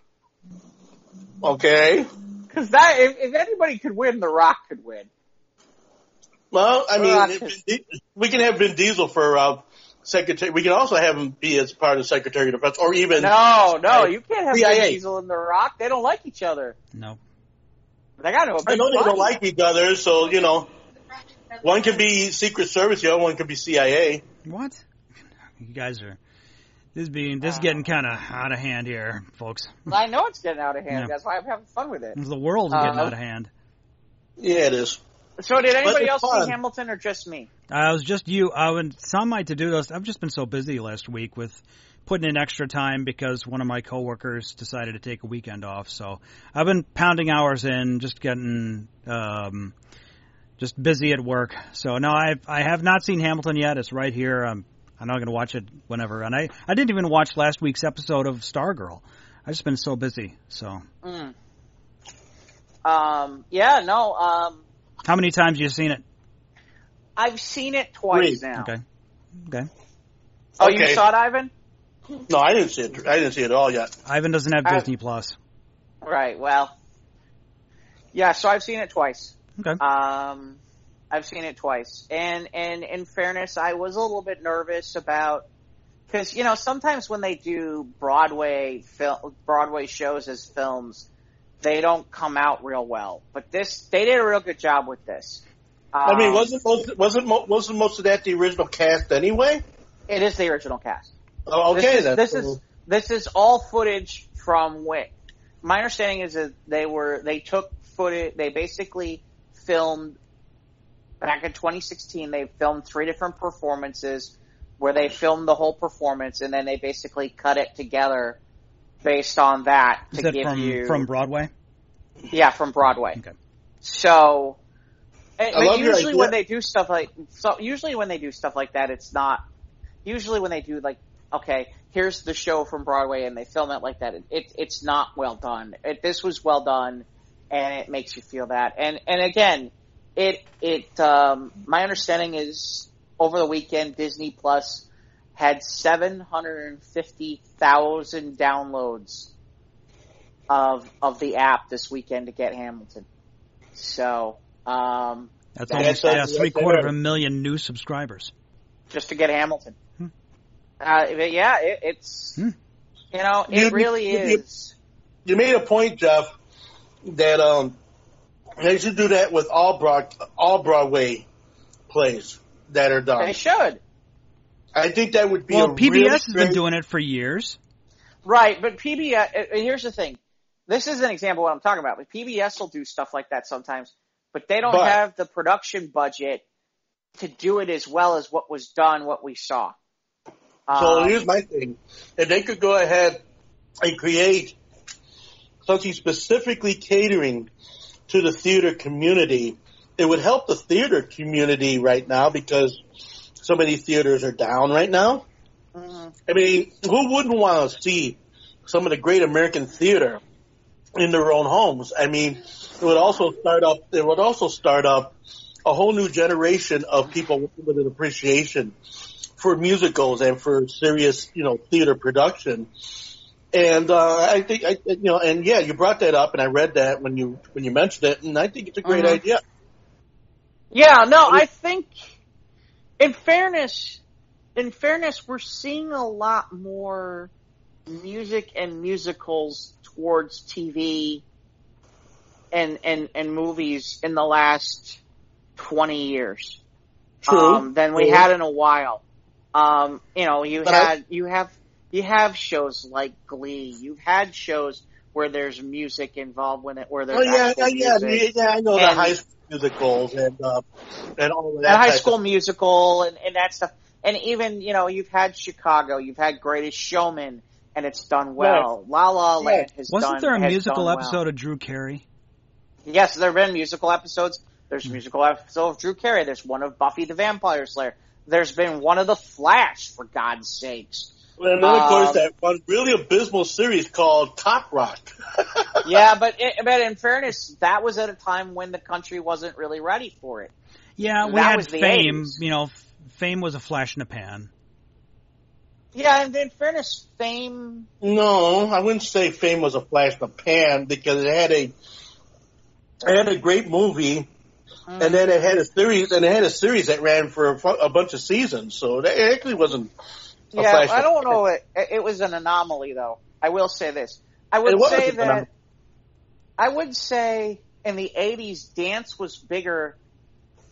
Okay. Because if anybody could win, The Rock could win. Well, I mean, we can have Vin Diesel for secretary. We can also have him be as part of Secretary of Defense, or even no, you can't have Vin Diesel and The Rock. They don't like each other. No. They got no. I know they don't like each other, so one can be Secret Service, the other one can be CIA. What? You guys are this is getting kind of out of hand here, folks. I know it's getting out of hand. Yeah. That's why I'm having fun with it. The world's getting out of hand. Yeah, it is. So did anybody else see Hamilton or just me? It was just you. And some might do those. I've just been so busy last week with putting in extra time because one of my coworkers decided to take a weekend off. So I've been pounding hours in, just getting just busy at work. So no, I have not seen Hamilton yet. It's right here. I'm not going to watch it whenever. And I didn't even watch last week's episode of Stargirl. I've just been so busy. So. Yeah. No. How many times have you seen it? I've seen it twice now. Okay. Oh, you saw it, Ivan? No, I didn't see it. I didn't see it at all yet. Ivan doesn't have Disney Plus. Right. Well. Yeah. So I've seen it twice. Okay. I've seen it twice, and in fairness, I was a little bit nervous about Because, sometimes when they do Broadway shows as films, they don't come out real well. But they did a real good job with this. Wasn't most of that the original cast anyway? It is the original cast. Oh, okay. This is all footage from Wick. My understanding is that they took footage. They basically filmed back in 2016. They filmed 3 different performances where they filmed the whole performance, and then they basically cut it together based on that. Is that from Broadway? Yeah, from Broadway. Okay. So, usually when they do stuff like that, it's not. Usually when they do okay, here's the show from Broadway, and they film it like that, it's not well done. This was well done, and it makes you feel that. And again, my understanding is over the weekend, Disney Plus had 750,000 downloads of the app this weekend to get Hamilton. So, that's almost 750,000 new subscribers. Just to get Hamilton. But yeah, it's it really is. You made a point, Jeff, that they should do that with all Broadway plays that are done. They should. I think that would be. Well, PBS has been doing it for years. Right, but PBS. Here's the thing. This is an example of what I'm talking about. But PBS will do stuff like that sometimes, but they don't have the production budget to do it as well as what was done, what we saw. So here's my thing. If they could go ahead and create something specifically catering to the theater community, it would help the theater community right now because so many theaters are down right now. Mm-hmm. I mean, who wouldn't want to see some of the great American theater in their own homes? I mean, it would also start up a whole new generation of people with an appreciation for musicals and for serious, theater production. And I think, you brought that up, and I read that when you mentioned it, and I think it's a great idea. Yeah, no, I think, in fairness, we're seeing a lot more music and musicals towards TV and movies in the last 20 years. True. Than we had in a while. You have shows like Glee. You've had shows where there's music involved where there's music. I know the high school musicals and all of that. The high school musical and that stuff. And even, you've had Chicago, you've had Greatest Showman, and it's done well. Right. La La Land has done well. Wasn't there a musical episode of Drew Carey? Yes, there have been musical episodes. There's a musical episode of Drew Carey. There's one of Buffy the Vampire Slayer. There's been one of The Flash, for God's sakes. And then, of course, that one really abysmal series called Cop Rock. Yeah, but in fairness, that was at a time when the country wasn't really ready for it. Yeah, we had Fame. 80s. Fame was a flash in the pan. Yeah, and in fairness, Fame... No, I wouldn't say Fame was a flash in the pan because it had a great movie. And then it had a series, that ran for a bunch of seasons. So it actually wasn't a flash. I don't know. It was an anomaly, though. I will say this. I would say in the 80s, dance was bigger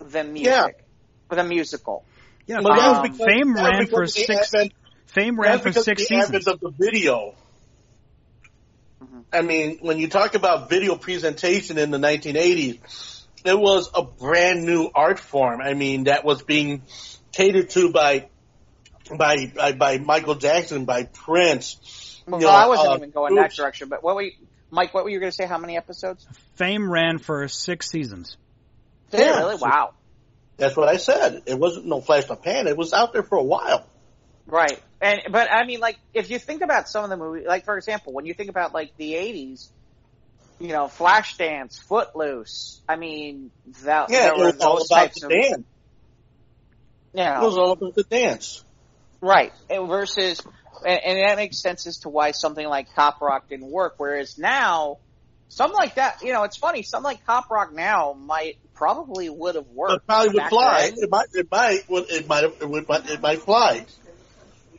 than music, with a musical. Yeah, Fame ran for 6 seasons. Of the video. Mm-hmm. I mean, when you talk about video presentation in the 1980s, it was a brand new art form. I mean, that was being catered to by Michael Jackson, by Prince. Well, I wasn't even going that direction. But Mike, what were you going to say? How many episodes? Fame ran for 6 seasons. Did it really? Wow. That's what I said. It wasn't no flash in the pan. It was out there for a while. Right. But I mean, if you think about some of the movies, for example, when you think about the 80s. Flashdance, Footloose. I mean, it was all about the dance. Yeah, it was all about the dance. Right. Versus, and that makes sense as to why something like Cop Rock didn't work. Whereas now, something like that, it's funny. Something like Cop Rock now probably would have worked. It probably would fly. It might fly.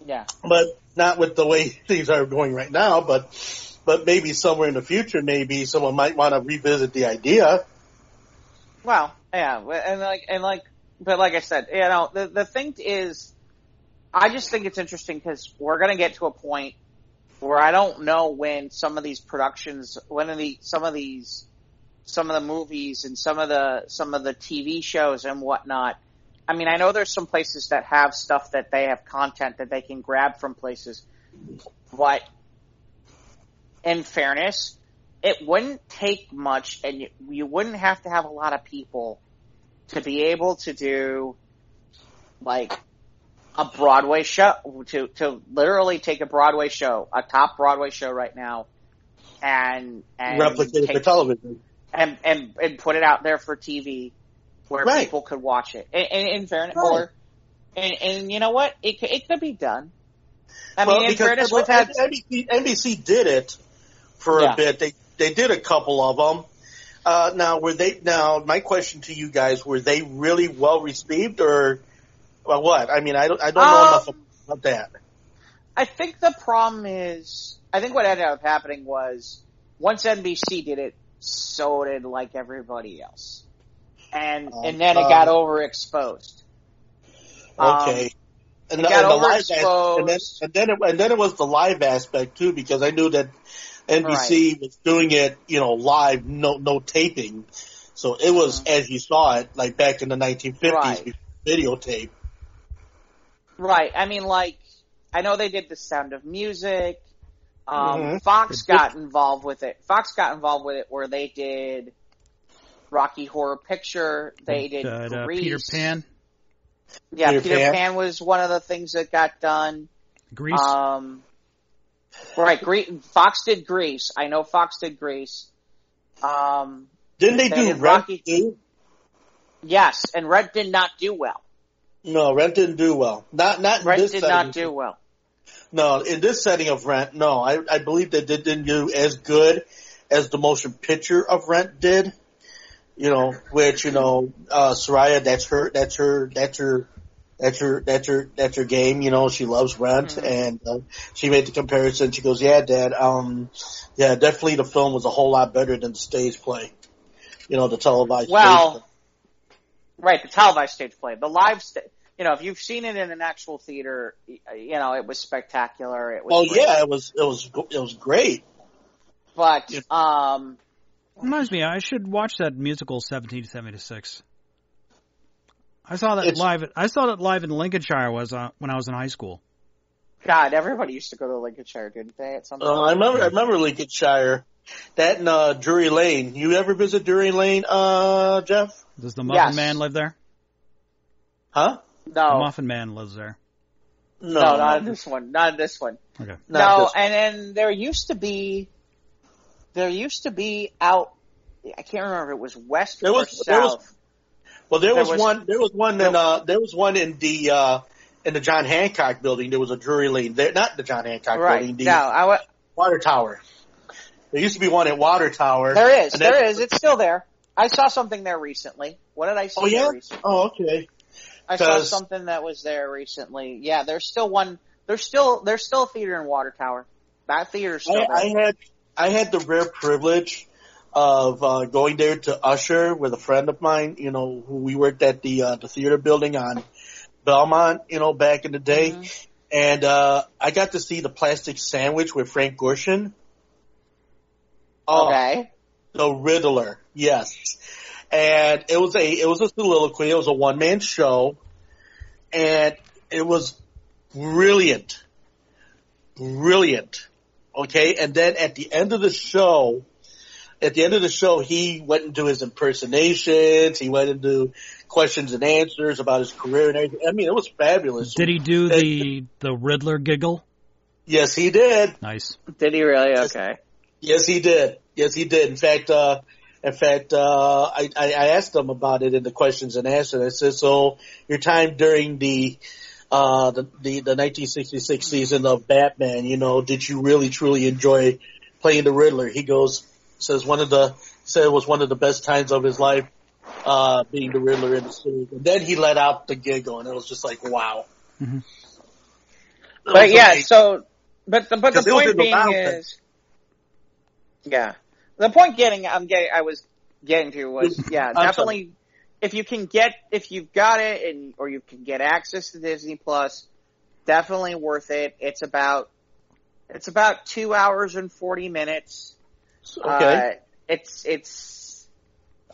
Yeah. But not with the way things are going right now, but maybe somewhere in the future, maybe someone might want to revisit the idea. Well, yeah, but like I said, the thing is, I just think it's interesting because we're going to get to a point where I don't know when some of these productions, some of the movies and some of the TV shows and whatnot. I mean, I know there's some places that have stuff that they have content that they can grab from places, but in fairness, it wouldn't take much, and you wouldn't have to have a lot of people to be able to do, like, a Broadway show, to literally take a Broadway show, a top Broadway show right now, and replicate it for television. And put it out there for TV where people could watch it. And in fairness, and you know what? It could be done. I mean, in fairness, we've had NBC did it for a bit. They did a couple of them. Now, my question to you guys, were they really well received or what? I mean, I don't know enough about that. I think the problem is, I think what ended up happening was once NBC did it, so did like everybody else. And then it got overexposed. Okay. And then it was the live aspect too, because I knew that NBC was doing it, live, no taping. So it was as you saw it, like back in the 1950s, videotape. Right. I mean, like, I know they did The Sound of Music. Fox got involved with it. Where they did Rocky Horror Picture. They did Grease. Peter Pan. Yeah, Peter Pan was one of the things that got done. Grease. Fox did Grease. I know Fox did Grease. Didn't they do Rent too? Yes, and Rent did not do well. No, Rent didn't do well. Not Rent this did setting. not do well. No, in this setting of Rent, no. I believe that they didn't do as good as the motion picture of Rent did. Which Soraya, that's her game. She loves Rent, and she made the comparison. She goes, "Yeah, Dad, definitely the film was a whole lot better than the stage play. The televised stage play." Right, the televised stage play, the live if you've seen it in an actual theater, it was spectacular. It was great. Yeah, it was great. But reminds me, I should watch that musical 1776. I saw that live. I saw that live in Lincolnshire when I was in high school. God, everybody used to go to Lincolnshire, didn't they? At some point. I remember Lincolnshire. That in Drury Lane. You ever visit Drury Lane, Jeff? Does the Muffin Man live there? Huh? No. The Muffin Man lives there. No, not in this one. Not in this one. Okay. No, and then there used to be out. I can't remember if it was west or south. There was one in the John Hancock building. There was a Drury Lane there, not the John Hancock building. Water Tower. There used to be one at Water Tower. There is. It's still there. I saw something there recently. What did I see there recently? Oh, okay. I saw something that was there recently. Yeah, there's still one. There's still a theater in Water Tower. That theater's still there. I had the rare privilege of going there to usher with a friend of mine, who we worked at the theater building on Belmont, back in the day. Mm-hmm. And I got to see the Plastic Sandwich with Frank Gorshin. Okay. The Riddler, yes. And it was a soliloquy. It was a one-man show, and it was brilliant. Okay, and then at the end of the show, he went into his impersonations. He went into questions and answers about his career and everything. I mean, it was fabulous. Did he do the Riddler giggle? Yes, he did. Nice. Did he really? Okay. Yes, he did. In fact, I asked him about it in the questions and answers. I said, "So your time during the 1966 season of Batman, did you really truly enjoy playing the Riddler?" He said it was one of the best times of his life, being the Riddler in the series. And then he let out the giggle, and it was just like, wow. Mm-hmm. But yeah, okay. But the point being is, yeah, the point I was getting to was, yeah, definitely, if you've got it or you can get access to Disney Plus, definitely worth it. It's about 2 hours and 40 minutes. Okay. It's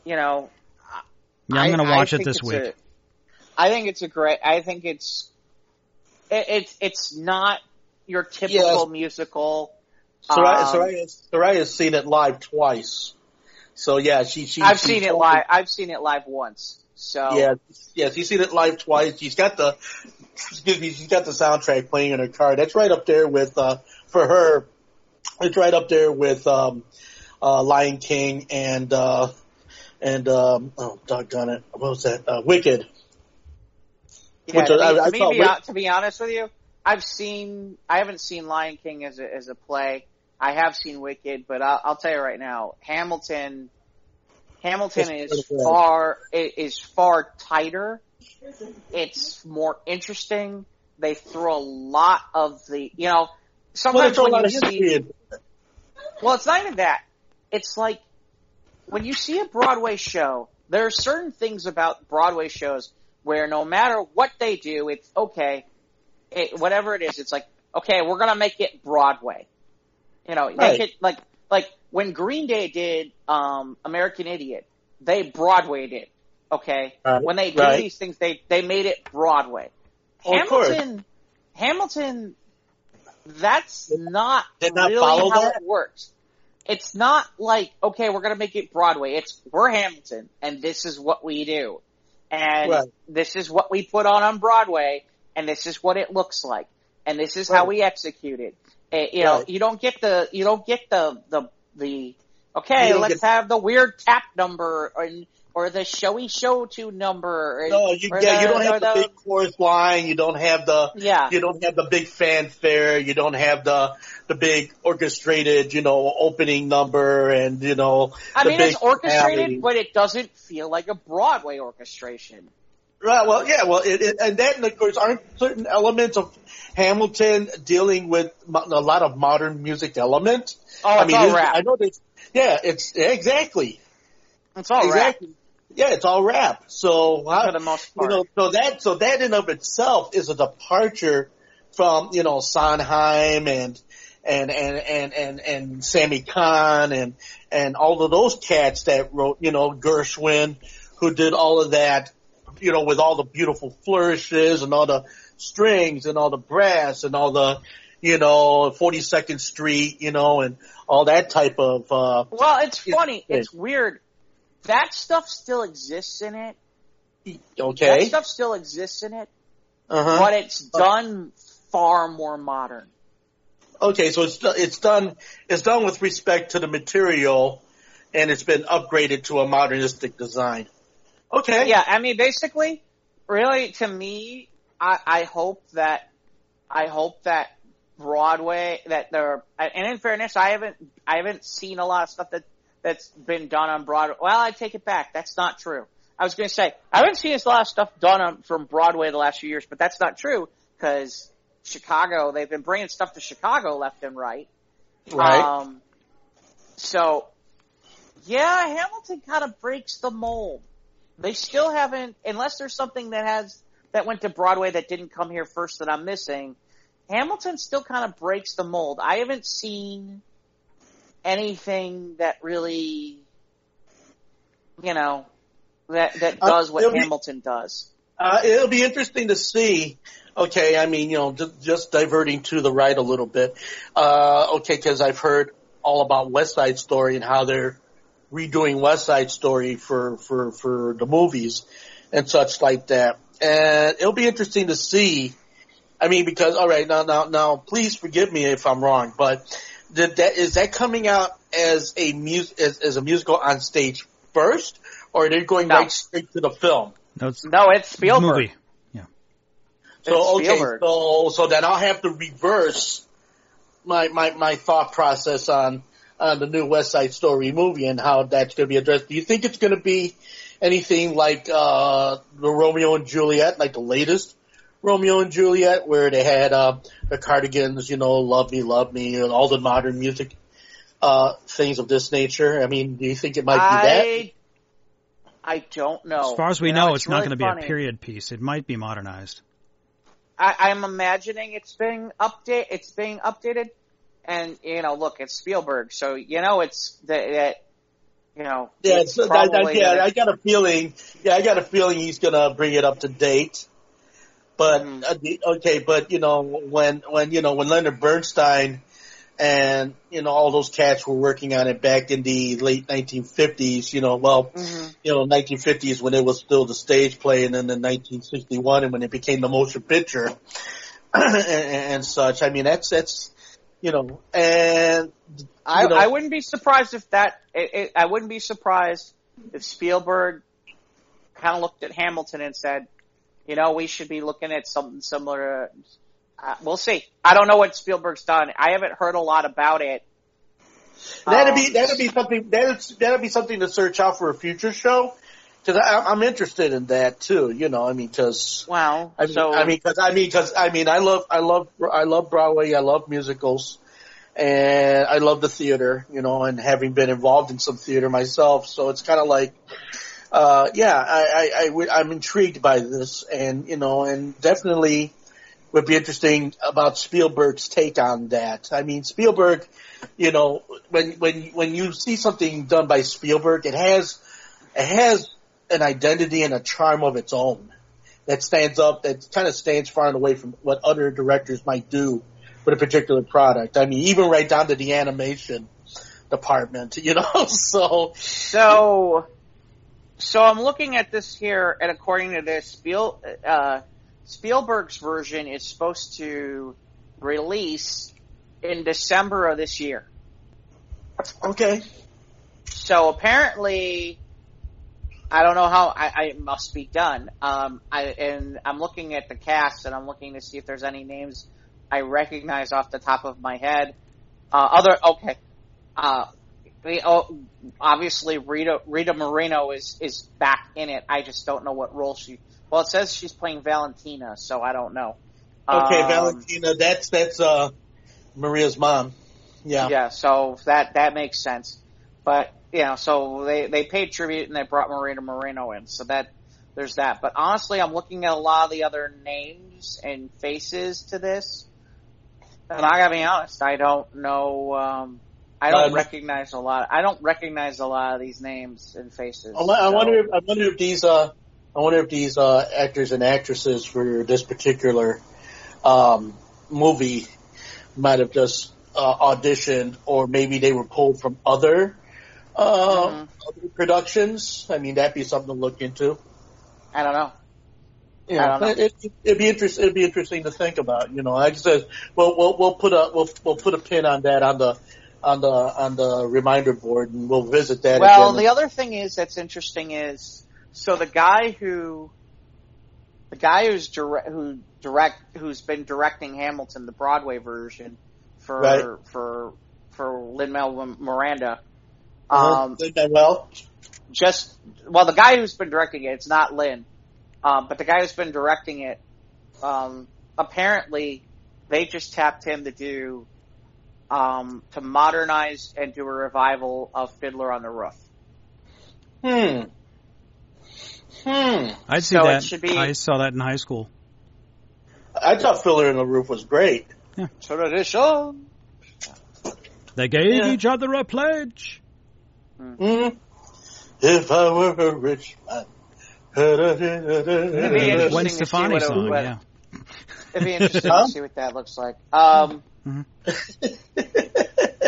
you know. Yeah, I'm going to watch it this week. I think it's not your typical musical. Soraya's seen it live twice. So yeah, I've seen it live. I've seen it live once. So she's seen it live twice. She's got the soundtrack playing in her car. That's right up there with for her. It's right up there with Lion King and oh doggone it, what was that? Wicked. Yeah, to be honest with you, I haven't seen Lion King as a play. I have seen Wicked, but I'll tell you right now, Hamilton is far tighter. It's more interesting. They throw a lot of the, sometimes when you see, well, it's not even that. It's like, when you see a Broadway show, there are certain things about Broadway shows where no matter what they do, it's okay. Whatever it is, it's like, okay, we're gonna make it Broadway. Make it like when Green Day did American Idiot, they Broadwayed it. Okay, when they do these things, they made it Broadway. Hamilton, that's not really how it works. It's not like, okay, we're going to make it Broadway. We're Hamilton, and this is what we do. And this is what we put on Broadway, and this is what it looks like. And this is how we execute it. You don't get the okay, let's have the weird tap number, or the showy show tune number. You don't have the big chorus line. You don't have the big fanfare. You don't have the big orchestrated, opening number, and it's orchestrated, but it doesn't feel like a Broadway orchestration. Right. Well, yeah. Well, and that, of course, aren't certain elements of Hamilton dealing with a lot of modern music elements. Oh, it's all rap. I know this. Yeah, it's exactly. It's all exactly. Rap. Yeah, it's all rap. So, for the most part. So that in of itself is a departure from, Sondheim and Sammy Cahn and all of those cats that wrote, Gershwin, who did all of that, with all the beautiful flourishes and all the strings and all the brass and all the, 42nd Street, and all that type of, well, it's funny. It's weird. That stuff still exists in it. Okay. That stuff still exists in it. But it's done far more modern. Okay, so it's done with respect to the material, and it's been upgraded to a modernistic design. Okay. Yeah, I mean, basically, really, to me, I hope that Broadway, and in fairness, I haven't seen a lot of stuff that's been done on Broadway. Well, I take it back. That's not true. I was going to say, I haven't seen a lot of stuff done from Broadway the last few years, but that's not true, because Chicago, they've been bringing stuff to Chicago left and right. Right. So, yeah, Hamilton kind of breaks the mold. They still haven't, unless there's something that went to Broadway that didn't come here first that I'm missing, Hamilton still kind of breaks the mold. I haven't seen anything that really, that does what Hamilton does. It'll be interesting to see. Okay, I mean, just diverting to the right a little bit. Okay, because I've heard all about West Side Story and how they're redoing West Side Story for the movies and such like that. And it'll be interesting to see. I mean, because all right, now, please forgive me if I'm wrong, but is that coming out as a musical on stage first, or are they going right straight to the film? No, it's Spielberg. Movie. Yeah. So so then I'll have to reverse my thought process on the new West Side Story movie and how that's going to be addressed. Do you think it's going to be anything like the Romeo and Juliet, like the latest Romeo and Juliet, where they had the Cardigans, Love Me, and all the modern music things of this nature? I mean, do you think it might be that? I don't know. As far as we know, it's not going to be a period piece. It might be modernized. I'm imagining it's being updated, and look, it's Spielberg, so it's that. Yeah, I got a feeling. Yeah, I got a feeling he's going to bring it up to date. But but when Leonard Bernstein and all those cats were working on it back in the late 1950s, 1950s when it was still the stage play, and then in 1961 and when it became the motion picture and such. I mean, that's and I wouldn't be surprised if I wouldn't be surprised if Spielberg kind of looked at Hamilton and said, we should be looking at something similar. We'll see. I don't know what Spielberg's done. I haven't heard a lot about it. That'd be something to search out for a future show, because I'm interested in that too. Because I love Broadway. I love musicals, and I love the theater. And having been involved in some theater myself, so it's kind of like. I'm intrigued by this, and and definitely would be interesting about Spielberg's take on that. I mean, Spielberg, when you see something done by Spielberg, it has an identity and a charm of its own that kind of stands far and away from what other directors might do with a particular product. I mean, even right down to the animation department, So I'm looking at this here, and according to this, Spielberg's version is supposed to release in December of this year. Okay. So apparently, I don't know how it must be done. I'm looking at the cast, and I'm looking to see if there's any names I recognize off the top of my head. Obviously, Rita Moreno is back in it. I just don't know what role she. Well, it says she's playing Valentina, so I don't know. Okay, Valentina, that's Maria's mom. Yeah. Yeah, so that makes sense. But so they paid tribute and they brought Rita Moreno in, so there's that. But honestly, I'm looking at a lot of the other names and faces to this, and I gotta be honest, I don't know. I don't recognize a lot. I don't recognize a lot of these names and faces. I wonder if these actors and actresses for this particular movie might have just auditioned, or maybe they were pulled from other productions. I mean, that'd be something to look into. I don't know. Yeah, it'd be interesting. It'd be interesting to think about. Like I said, we'll put a pin on that on the reminder board, and we'll visit that. Well, again. The other thing that's interesting is, so the guy who's been directing Hamilton, the Broadway version for Lin-Manuel Miranda. The guy who's been directing it, it's not Lin, but the guy who's been directing it, apparently they just tapped him to do. To modernize and do a revival of Fiddler on the Roof. I'd see that. I saw that in high school. I thought Fiddler on the Roof was great. Yeah. Tradition. They gave each other a pledge. If I were a rich man. Gwen Stefani song, yeah. It'd be interesting to see what that looks like.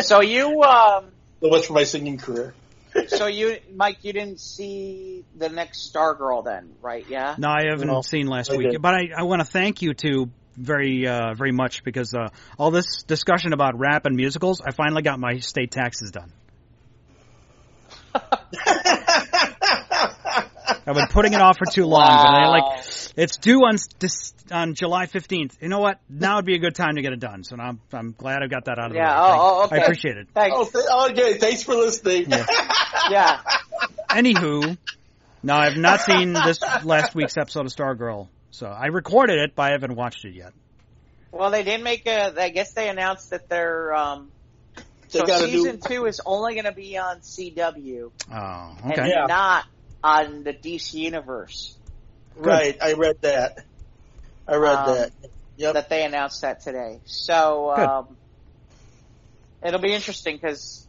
So you, so much for my singing career. So Mike, you didn't see the next Stargirl then, right? Yeah? No, I haven't seen last week. But I want to thank you two very much, because all this discussion about rap and musicals, I finally got my state taxes done. I've been putting it off for too long, but it's due on July 15th. You know what? Now would be a good time to get it done. So now I'm glad I got that out of the way. Okay. I appreciate it. Thanks. Okay, thanks for listening. Yeah. Anywho, no, I have not seen this last week's episode of Stargirl. So I recorded it, but I haven't watched it yet. Well, they did make I guess they announced that they're. So season 2 is only going to be on CW. Oh, okay. And not on the DC Universe. Good. Right, I read that. Yep. That they announced that today. So it'll be interesting because,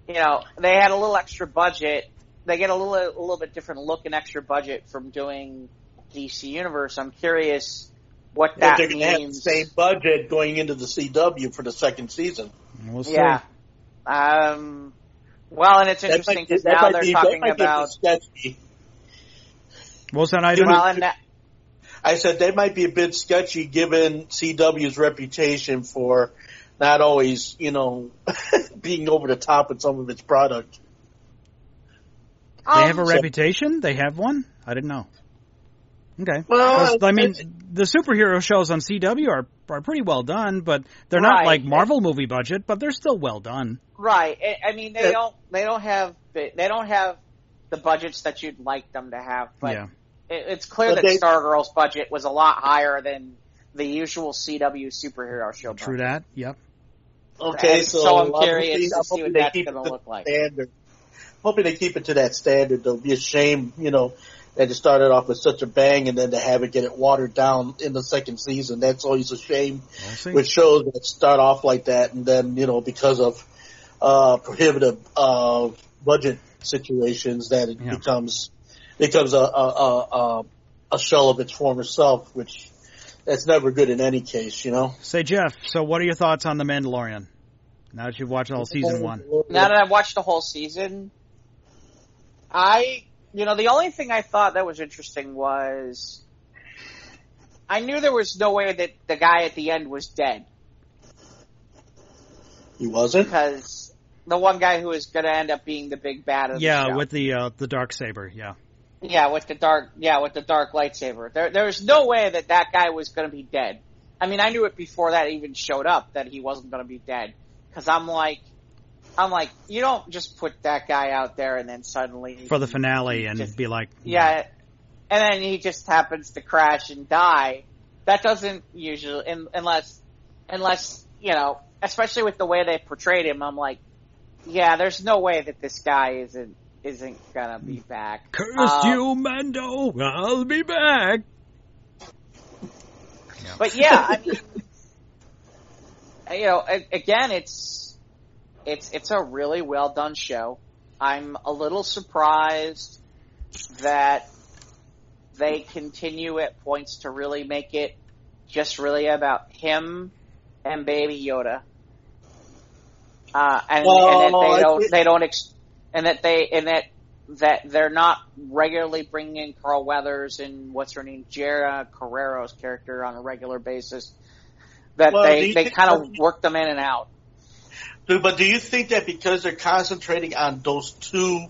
they had a little extra budget. They get a little bit different look and extra budget from doing DC Universe. I'm curious what that means. They're going to have the same budget going into the CW for the second season. We'll see. Yeah. Well, and it's interesting because now they're talking about. What's that item? Well, and I said they might be a bit sketchy given CW's reputation for not always, being over the top with some of its product. They have a reputation? They have one? I didn't know. Okay. Well, the superhero shows on CW are pretty well done, but they're not like Marvel movie budget, but they're still well done. Right. I mean, they don't have the budgets that you'd like them to have, but it's clear that Stargirl's budget was a lot higher than the usual CW superhero show budget. True that. Yep. Okay, so I'm curious to see what that's going to look like. Standard. Hoping they keep it to that standard. It'll be a shame, that it started off with such a bang and then to have it get it watered down in the second season. That's always a shame with shows that start off like that and then, because of prohibitive budget situations that it becomes a shell of its former self, which that's never good in any case, Say, Jeff, so what are your thoughts on The Mandalorian? Now that you've watched all season 1. Now that I've watched the whole season, the only thing I thought that was interesting was I knew there was no way that the guy at the end was dead. He wasn't? Because the one guy who was going to end up being the big bad of the show. With the Darksaber, yeah. Yeah, with the dark lightsaber. There was no way that guy was going to be dead. I mean, I knew it before that even showed up that he wasn't going to be dead. Because I'm like, you don't just put that guy out there and then suddenly for the finale and be like, and then he just happens to crash and die. That doesn't usually, unless especially with the way they portrayed him. I'm like, there's no way that this guy isn't gonna be back. Curse you, Mando! I'll be back. But I mean, again, it's a really well done show. I'm a little surprised that they continue at points to really make it just really about him and Baby Yoda. That they're not regularly bringing in Carl Weathers and what's her name, Jera Carrero's character on a regular basis. That they kind of work them in and out. But do you think that because they're concentrating on those two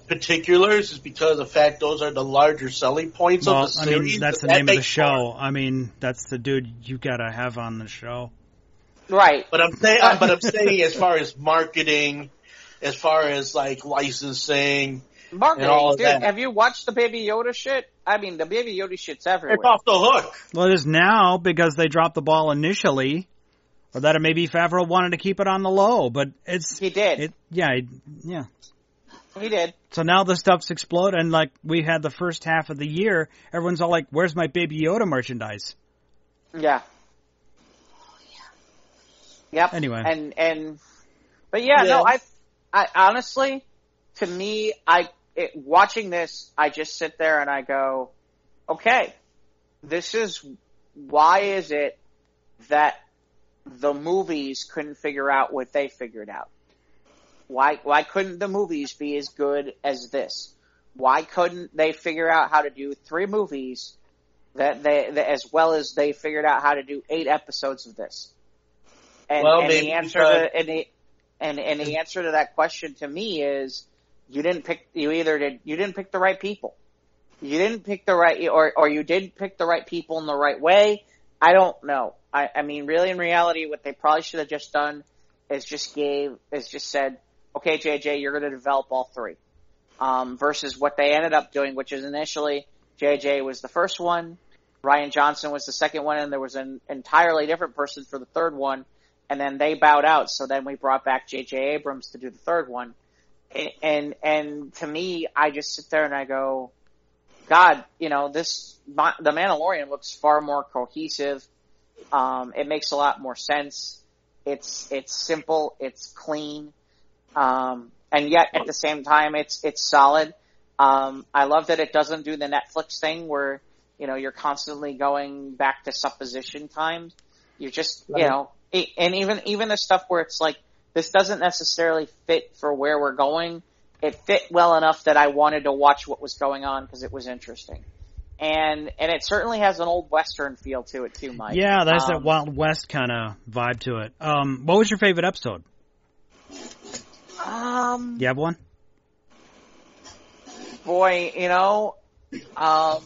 particulars is because of the fact those are the larger selling points of the series? I mean, that's the name of the show. I mean, that's the dude you gotta have on the show. Right. But I'm saying as far as marketing, as far as like licensing, marketing, and all of dude, that. Have you watched the Baby Yoda shit? I mean, the Baby Yoda shit's everywhere. It's off the hook. Well, it is now because they dropped the ball initially, or that maybe Favreau wanted to keep it on the low, but he did. He did. So now the stuff's exploded, and like we had the first half of the year, everyone's all like, "Where's my Baby Yoda merchandise?" Yeah. Yep. Anyway. But no, I honestly, to me, watching this, I just sit there and I go, okay, why is it that the movies couldn't figure out what they figured out? Why couldn't the movies be as good as this? Why couldn't they figure out how to do 3 movies that as well as they figured out how to do 8 episodes of this? And the answer to that question to me is you didn't pick the right people. You didn't pick the right or you didn't pick the right people in the right way. I don't know. I mean, really, in reality, what they probably should have just done is just said, okay, JJ, you're going to develop all 3. Versus what they ended up doing, which is initially JJ was the first one, Rian Johnson was the second one, and there was an entirely different person for the third one, and then they bowed out. So then we brought back J.J. Abrams to do the third one. And to me, I just sit there and I go, God, The Mandalorian looks far more cohesive. It makes a lot more sense. It's simple. It's clean. And yet at the same time, it's solid. I love that it doesn't do the Netflix thing where, you're constantly going back to supposition times. You're just, and even the stuff where it's like, this doesn't necessarily fit for where we're going. It fit well enough that I wanted to watch what was going on because it was interesting. And it certainly has an old Western feel to it too, Mike. Yeah, there's that Wild West kind of vibe to it. What was your favorite episode? You have one? Boy, or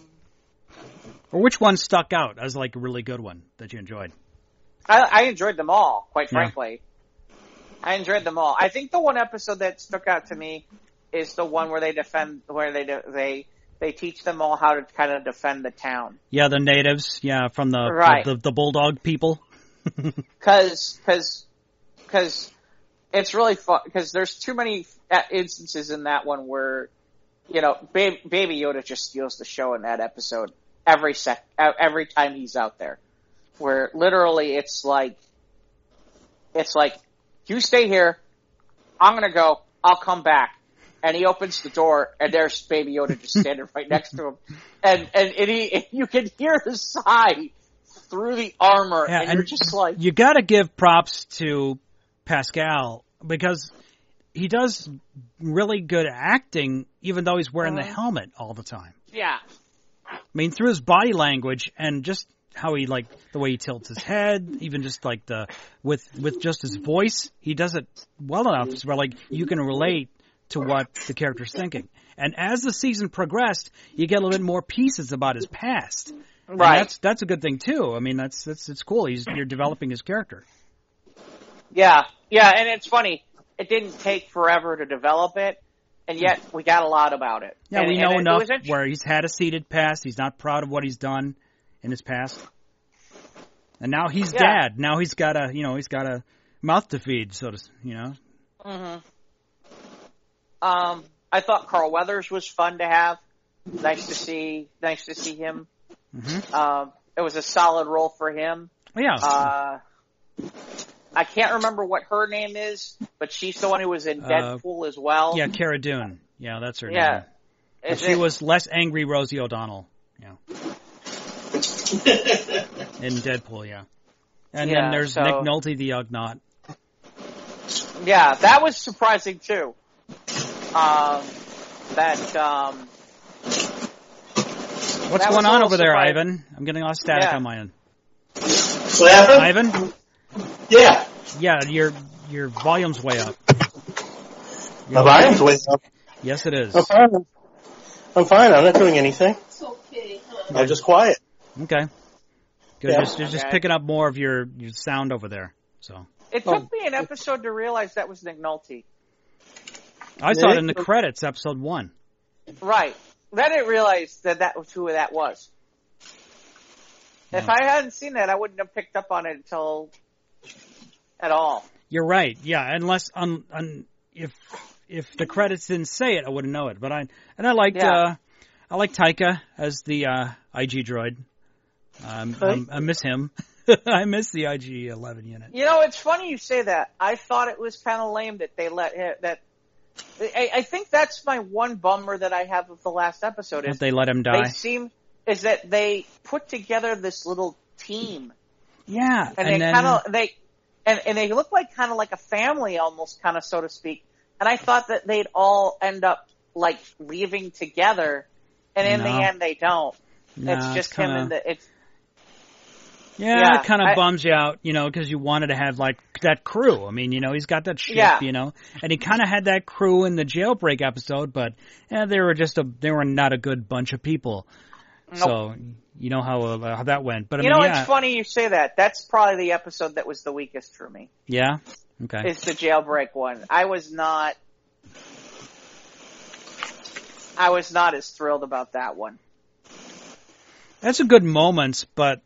which one stuck out as like a really good one that you enjoyed? I enjoyed them all, quite frankly. I enjoyed them all. I think the one episode that stuck out to me is the one where they teach them all how to kind of defend the town. Yeah, the natives. Yeah, from the bulldog people. Because it's really fun. Because there's too many instances in that one where Baby Yoda just steals the show in that episode every time he's out there. Where literally it's like you stay here, I'm gonna go, I'll come back. And he opens the door, and there's Baby Yoda just standing right next to him. And you can hear his sigh through the armor, and you're just like... You gotta give props to Pascal, because he does really good acting, even though he's wearing the helmet all the time. Yeah. I mean, through his body language, and just how he, like, the way he tilts his head, even just, like, with just his voice, he does it well enough where, like, you can relate to what the character's thinking. And as the season progressed, you get a little bit more pieces about his past. Right. And that's a good thing, too. I mean, it's cool. You're developing his character. Yeah, and it's funny. It didn't take forever to develop it, and yet we got a lot about it. Yeah, we know enough where he's had a seeded past. He's not proud of what he's done in his past. And now he's dad. Now he's got a mouth to feed, Mm-hmm. I thought Carl Weathers was fun to have. Nice to see him. Mm-hmm. It was a solid role for him. Yeah. I can't remember what her name is, but she's the one who was in Deadpool as well. Yeah, Cara Dune. Yeah, that's her name. Yeah. She was less angry Rosie O'Donnell. Yeah. In Deadpool, yeah. And then there's Nick Nolte, the Ugnaught. Yeah, that was surprising too. What's going on over there, Ivan? I'm getting a lot of static on my end. What happened? Ivan? Yeah. Yeah, your volume's way up. My volume's way up? Yes, it is. I'm fine. I'm not doing anything. It's okay. I'm just quiet. Okay. Good. Yeah. Just picking up more of your sound over there. So. It took me an episode to realize that was Nick Nolte. I saw it in the credits, episode 1. Right. Then I realized that was who that was. Yeah. If I hadn't seen that, I wouldn't have picked up on it at all. You're right. Yeah, unless if the credits didn't say it, I wouldn't know it. But I liked Taika as the IG droid. I miss him. I miss the IG-11 unit. It's funny you say that. I thought it was kind of lame that they let him, that. I think that's my one bummer that I have of the last episode is they let him die. Is that they put together this little team. Yeah, and they look like kind of like a family almost, kind of so to speak. And I thought that they'd all end up like leaving together, and in the end they don't. It's just him and it's. Yeah, it kind of bums you out, because you wanted to have, like, that crew. I mean, he's got that ship, and he kind of had that crew in the Jailbreak episode, but they were not a good bunch of people. Nope. So, you know how that went. But it's funny you say that. That's probably the episode that was the weakest for me. Yeah? Okay. It's the Jailbreak one. I was not as thrilled about that one. That's a good moments, but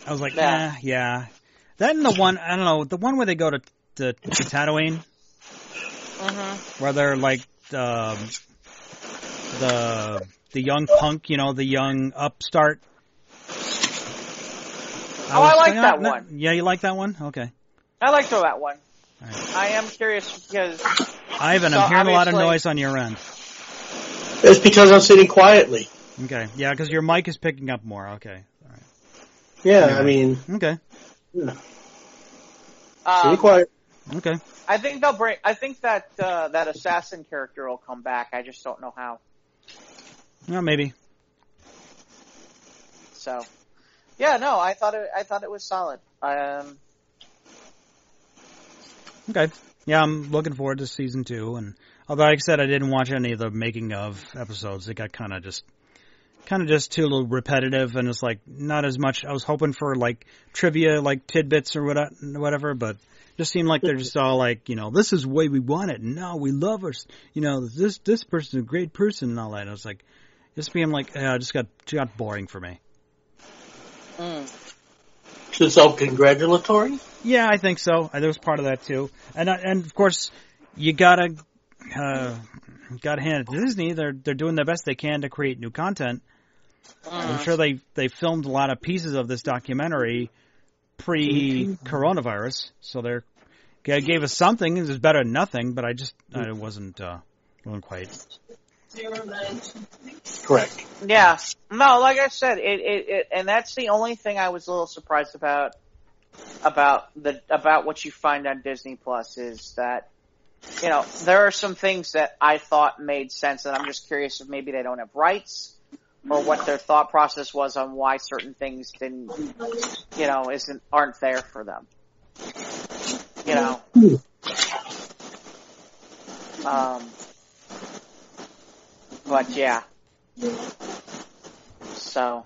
I was like, yeah. Then the one, I don't know, the one where they go to Tatooine, where they're like the young punk, the young upstart. I like that one. Yeah, you like that one? Okay. I like that one. Right. I am curious because... Ivan, I'm hearing a lot of noise on your end. It's because I'm sitting quietly. Okay. Yeah, because your mic is picking up more. Okay. All right. Yeah, anyway. I mean... Okay. Yeah. Stay quiet. Okay. I think they'll bring... I think that that assassin character will come back. I just don't know how. Well, maybe. So... Yeah, no, I thought it was solid. Okay. Yeah, I'm looking forward to season 2, and although like I said I didn't watch any of the making of episodes, it got kind of just too little repetitive, and it's like not as much. I was hoping for like trivia, like tidbits or whatever, but it just seemed like they're just all like, this is the way we want it, and no, we love us, this person's a great person and all that. And I was like, just being like, it just got boring for me. So self-congratulatory? Yeah, I think so. There was part of that too, and of course, you gotta hand it to Disney. They're doing the best they can to create new content. I'm sure they filmed a lot of pieces of this documentary pre-coronavirus, so they gave us something. It was better than nothing, but it wasn't quite. Correct. Yeah. No, like I said, it and that's the only thing I was a little surprised about what you find on Disney Plus is that, there are some things that I thought made sense, and I'm just curious if maybe they don't have rights or what their thought process was on why certain things didn't, aren't there for them. But yeah. So.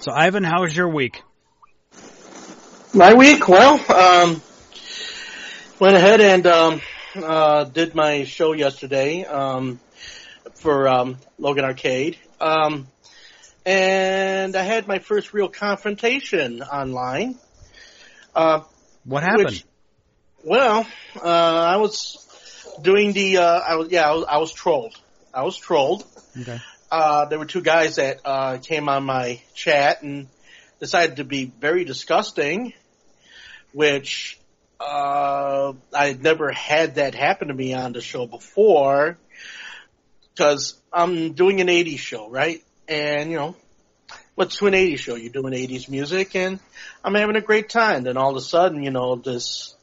So Ivan, how was your week? My week? Well, went ahead and did my show yesterday for Logan Arcade. And I had my first real confrontation online. What happened? I was doing I was trolled. I was trolled. Okay. There were two guys that came on my chat and decided to be very disgusting, which I had never had that happen to me on the show before, because I'm doing an 80s show, right? And, what's to an 80s show? You're doing 80s music, and I'm having a great time. Then all of a sudden, this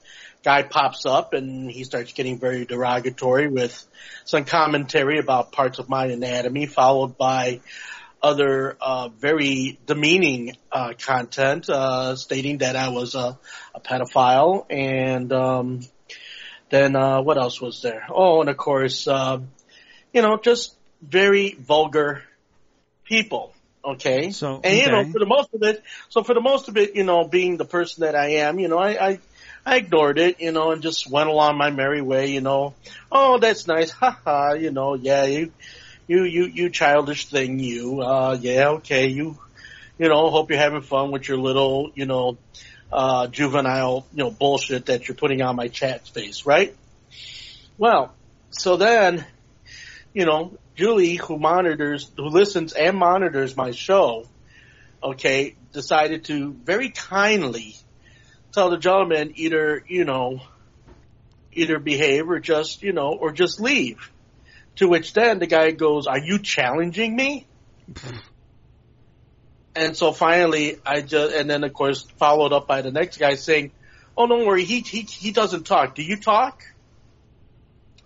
guy pops up, and he starts getting very derogatory with some commentary about parts of my anatomy, followed by other very demeaning content, stating that I was a pedophile. And then what else was there? Oh, and of course, just very vulgar people. Okay. And for the most of it, being the person that I am, I ignored it, and just went along my merry way, Oh, that's nice. Ha ha, yeah, you childish thing, yeah, okay, hope you're having fun with your little, juvenile, bullshit that you're putting on my chat space, right? Well, so then, Julie, who listens and monitors my show, okay, decided to very kindly tell the gentleman either behave or just leave. To which then the guy goes, "Are you challenging me?" And so finally and then of course followed up by the next guy saying, "Oh, don't worry, he doesn't talk. Do you talk?"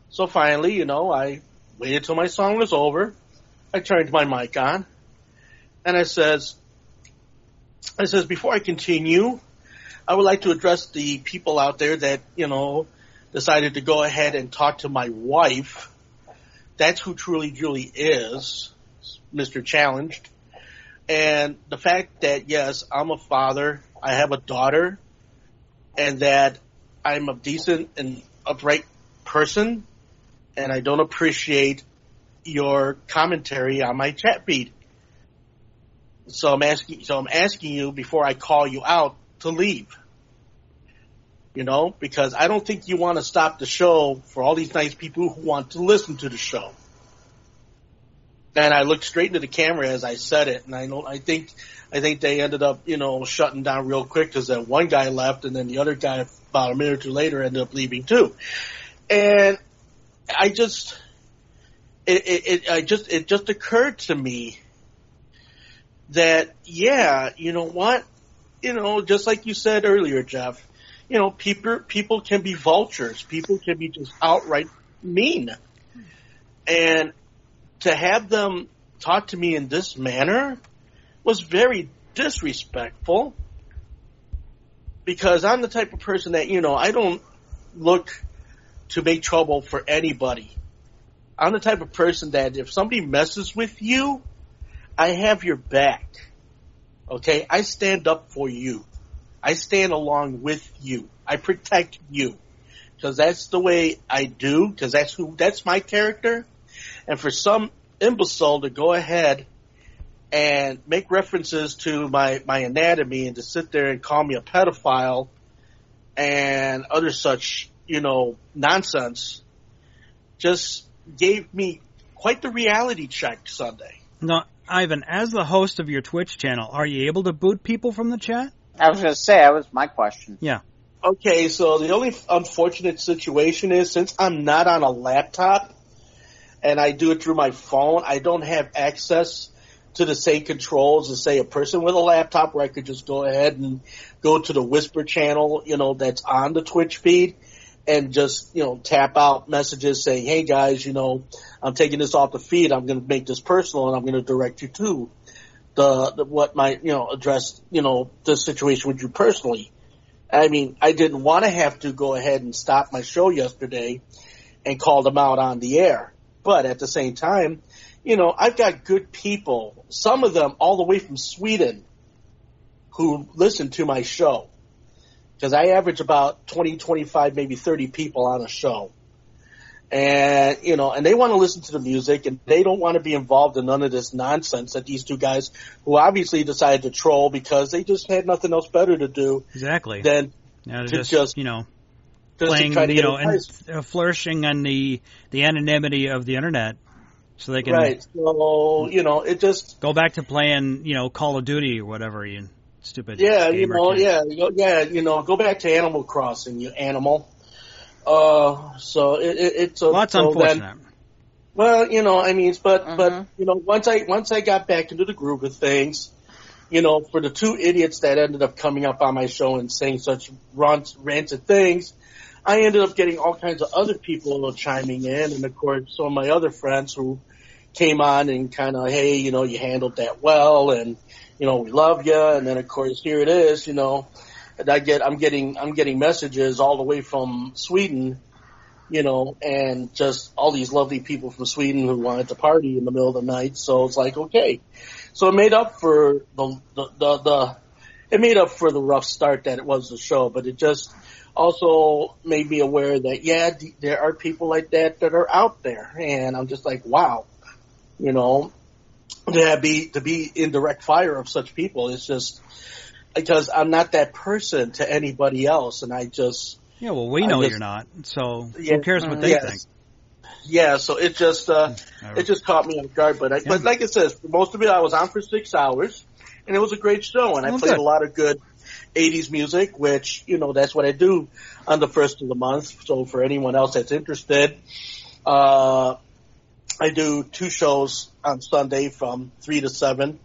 So finally, I waited till my song was over. I turned my mic on, and I says, before I continue, I would like to address the people out there that, decided to go ahead and talk to my wife. That's who truly Julie is, Mr. Challenged. And the fact that, yes, I'm a father, I have a daughter, and that I'm a decent and upright person, and I don't appreciate your commentary on my chat feed. So I'm asking you before I call you out to leave. Because I don't think you want to stop the show for all these nice people who want to listen to the show. And I looked straight into the camera as I said it, and I think they ended up, shutting down real quick because then one guy left, and then the other guy about a minute or two later ended up leaving too. And it just occurred to me that, yeah, you know what, just like you said earlier, Jeff, people can be vultures. People can be just outright mean. And to have them talk to me in this manner was very disrespectful, because I'm the type of person that, I don't look to make trouble for anybody. I'm the type of person that if somebody messes with you, I have your back. Okay? I stand up for you. I stand along with you. I protect you. Because that's the way I do, because that's my character. And for some imbecile to go ahead and make references to my anatomy and to sit there and call me a pedophile and other such, nonsense, just gave me quite the reality check Sunday. Now, Ivan, as the host of your Twitch channel, are you able to boot people from the chat? I was going to say, that was my question. Yeah. Okay, so the only unfortunate situation is, since I'm not on a laptop and I do it through my phone, I don't have access to the same controls as, say, a person with a laptop, where I could just go ahead and go to the Whisper channel, that's on the Twitch feed, and just, tap out messages saying, hey guys, I'm taking this off the feed, I'm going to make this personal, and I'm going to direct you to what might, address, this situation with you personally. I mean, I didn't want to have to go ahead and stop my show yesterday and call them out on the air. But at the same time, I've got good people, some of them all the way from Sweden, who listen to my show. Because I average about 20, 25, maybe 30 people on a show. And, and they want to listen to the music, and they don't want to be involved in none of this nonsense that these two guys, who obviously decided to troll because they just had nothing else better to do. Exactly. Than to just playing, and flourishing on the anonymity of the internet, so they can. Right. So, it just. Go back to playing, Call of Duty or whatever, you stupid. Yeah, go back to Animal Crossing, you animal. So it's well, that's unfortunate. But once I got back into the groove of things, for the two idiots that ended up coming up on my show and saying such rancid things, I ended up getting all kinds of other people chiming in, and of course some of my other friends who came on and kind of, hey, you handled that well, and we love you, and then of course here it is, and I'm getting messages all the way from Sweden, and just all these lovely people from Sweden who wanted to party in the middle of the night. So it's like, okay, so it made up for the rough start that it was the show, but it just also made me aware that there are people like that are out there, and I'm just like, wow, to be in direct fire of such people is just. Because I'm not that person to anybody else, and I just... Yeah, well, we know you're not, so who cares what they think? Yeah, so it just caught me off guard, but like it says, most of it I was on for 6 hours, and it was a great show, and I played a lot of good 80s music, which, that's what I do on the first of the month, so for anyone else that's interested, I do 2 shows on Sunday from 3 to 7,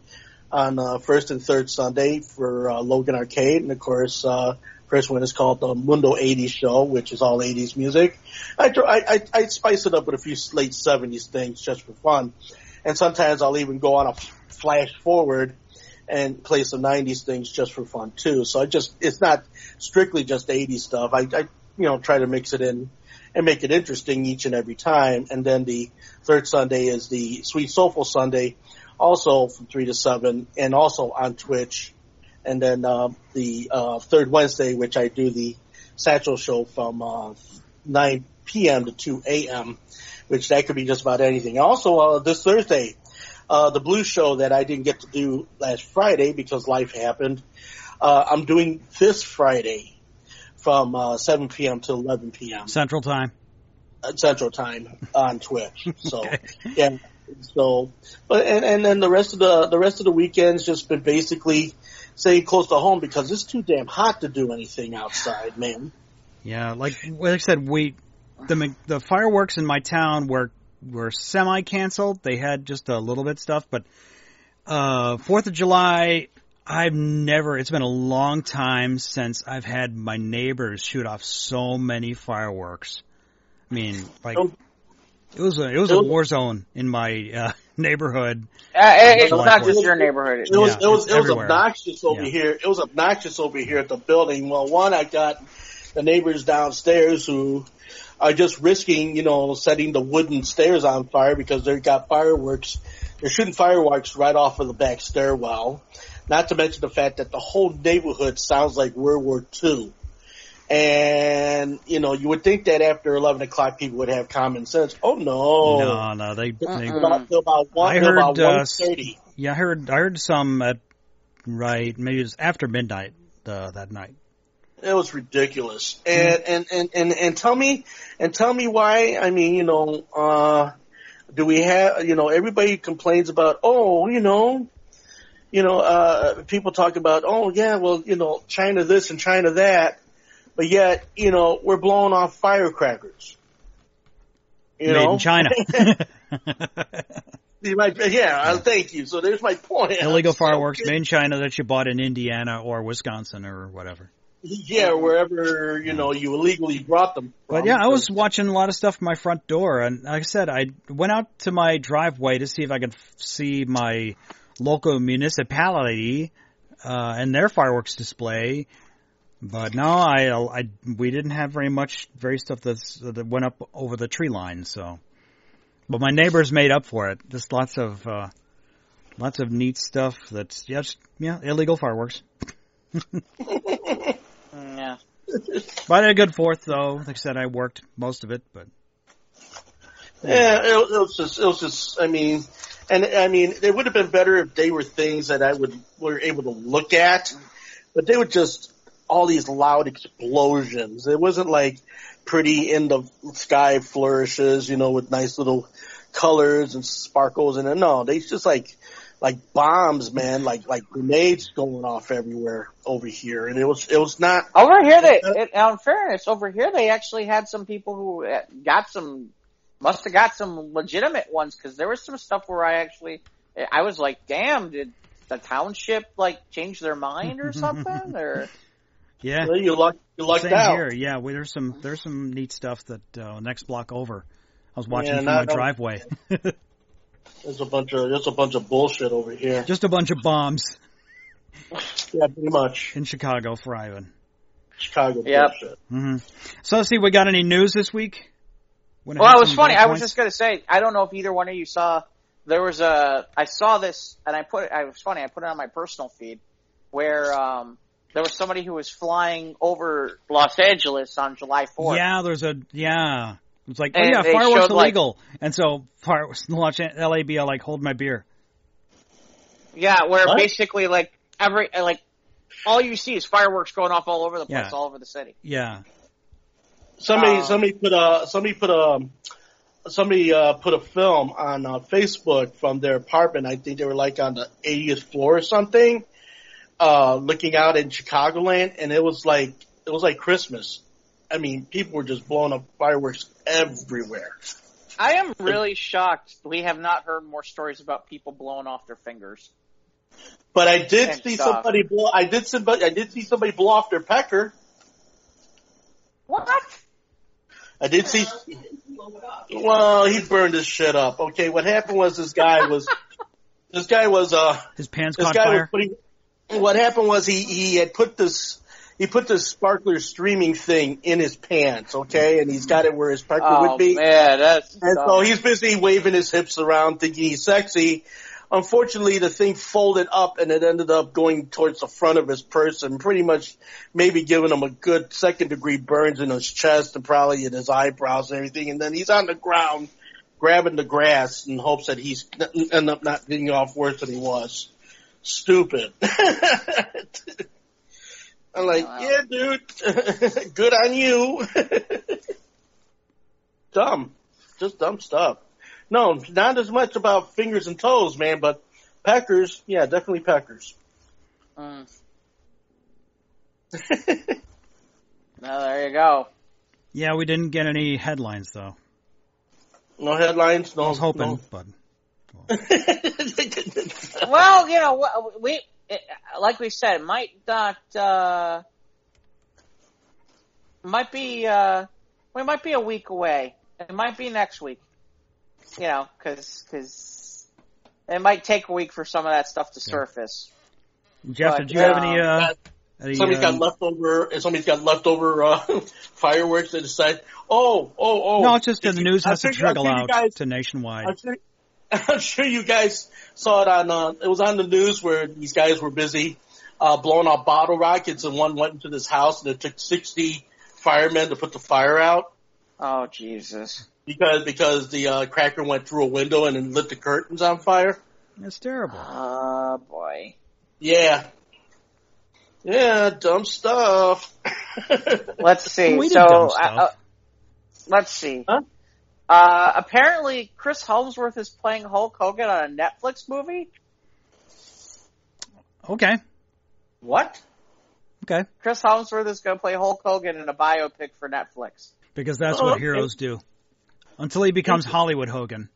on first and third Sunday for Logan Arcade, and of course first one is called the Mundo 80s Show, which is all 80s music. I spice it up with a few late 70s things just for fun, and sometimes I'll even go on a flash forward and play some 90s things just for fun too. So it's not strictly just 80s stuff. I try to mix it in and make it interesting each and every time. And then the third Sunday is the Sweet Soulful Sunday, also from 3 to 7, and also on Twitch And then the third Wednesday, which I do the Satchel Show from 9 p.m. to 2 a.m., which that could be just about anything. Also, this Thursday, the Blues Show that I didn't get to do last Friday because life happened, I'm doing this Friday from 7 p.m. to 11 p.m. Central Time. Central Time on Twitch. So, okay. Yeah. So, but and then the rest of the weekend's just been basically staying close to home because it's too damn hot to do anything outside, man. Yeah, like I said, the fireworks in my town were semi-canceled. They had just a little bit stuff, but 4th of July, it's been a long time since I've had my neighbors shoot off so many fireworks. I mean, like, it was a war zone in my neighborhood. It's not just your neighborhood. It was obnoxious over here. It was obnoxious over here at the building. Well, one, I got the neighbors downstairs who are just risking, setting the wooden stairs on fire because they've got fireworks. They're shooting fireworks right off of the back stairwell. Not to mention the fact that the whole neighborhood sounds like World War II. And, you would think that after 11 o'clock people would have common sense. Oh, no. No, they about 1:30. Yeah, I heard some maybe it was after midnight that night. It was ridiculous. And tell me why, I mean, do we have, everybody complains about, people talk about, China this and China that. But yet, we're blowing off firecrackers. Made in China. Thank you. So there's my point. Illegal fireworks made in China that you bought in Indiana or Wisconsin or whatever. Yeah, wherever, you illegally brought them from. But yeah, I was watching a lot of stuff from my front door. And like I said, I went out to my driveway to see if I could see my local municipality and their fireworks display. But no, we didn't have very stuff that went up over the tree line. So, but my neighbors made up for it. Just lots of neat stuff. That's illegal fireworks. Yeah. But I had a good 4th though. Like I said, I worked most of it, but yeah, it was just. I mean, it would have been better if they were things that were able to look at, but they were just all these loud explosions. It wasn't like pretty in the sky flourishes, with nice little colors and sparkles in it. No, they just like bombs, man, like grenades going off everywhere over here. And it was not over here. In fairness, over here they actually had some people who must have got some legitimate ones because there was some stuff where I was like, damn, did the township change their mind or something or? Yeah, well, you lucked Same out. Here. Yeah, there's some neat stuff that next block over. I was watching from my driveway. There's a bunch of bullshit over here. Just a bunch of bombs. Yeah, pretty much. In Chicago for Ivan. Chicago bullshit. Mm-hmm. So let's see, we got any news this week? Well, it was funny. I was just going to say, I don't know if either one of you saw, I saw this, and it was funny, I put it on my personal feed, where, there was somebody who was flying over Los Angeles on July 4th. Yeah, it's like, fireworks illegal. And so fireworks in LAB, hold my beer. Yeah, where basically all you see is fireworks going off all over the place, all over the city. Yeah. Somebody put a film on Facebook from their apartment. I think they were on the 80th floor or something. Looking out in Chicagoland, and it was like Christmas. I mean, people were just blowing up fireworks everywhere. I am really shocked we have not heard more stories about people blowing off their fingers. But I did see somebody blow. I did see somebody blow off their pecker. What? I did see. Well, he burned his shit up. Okay, what happened was this guy was his pants caught fire. What happened was he put this sparkler streaming thing in his pants, okay, and he's got it where his pecker would be. Man, so he's busy waving his hips around, thinking he's sexy, unfortunately, the thing folded up and it ended up going towards the front of his person, pretty much maybe giving him a good second-degree burns in his chest and probably in his eyebrows and everything. And then he's on the ground grabbing the grass in hopes that he's end up not getting off worse than he was. Stupid. I'm like, yeah, dude, good on you. Dumb. Just dumb stuff. No, not as much about fingers and toes, man, but Packers, yeah, definitely Packers. No, there you go. Yeah, we didn't get any headlines, though. No headlines? No. I was hoping, but... Well, you know, like we said, it might not, might be, we might be a week away. It might be next week. You know, cause it might take a week for some of that stuff to surface. Jeff, did you have any, somebody's got leftover fireworks that decide, No, it's just that the news has to trickle out to nationwide. I'm sure you guys saw it it was on the news where these guys were busy, blowing out bottle rockets and one went into this house and it took 60 firemen to put the fire out. Oh, Jesus. Because the cracker went through a window and then lit the curtains on fire. That's terrible. Oh, boy. Yeah. Yeah, dumb stuff. Let's see. Let's see. Huh? Apparently, Chris Hemsworth is playing Hulk Hogan on a Netflix movie. Okay. What? Okay. Chris Hemsworth is going to play Hulk Hogan in a biopic for Netflix. Because that's what heroes do. Until he becomes Hollywood Hogan.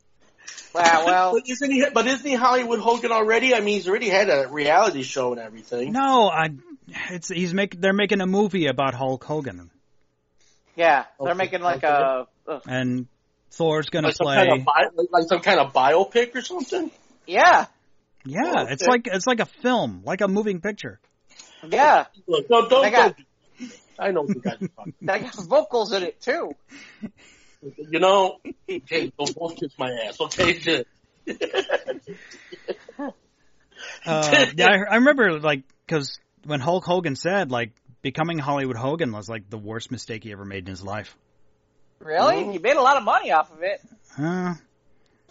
Well. But isn't he Hollywood Hogan already? I mean, he's already had a reality show and everything. No, they're making a movie about Hulk Hogan. Yeah, they're making and Thor's gonna play some kind of biopic or something. Yeah. Yeah, it's like a film, like a moving picture. Yeah. Look, don't. I know what you guys are talking about. They got vocals in it too. You know, hey, don't kiss my ass, okay? I remember, because when Hulk Hogan said, becoming Hollywood Hogan was, the worst mistake he ever made in his life. Really? Mm-hmm. He made a lot of money off of it.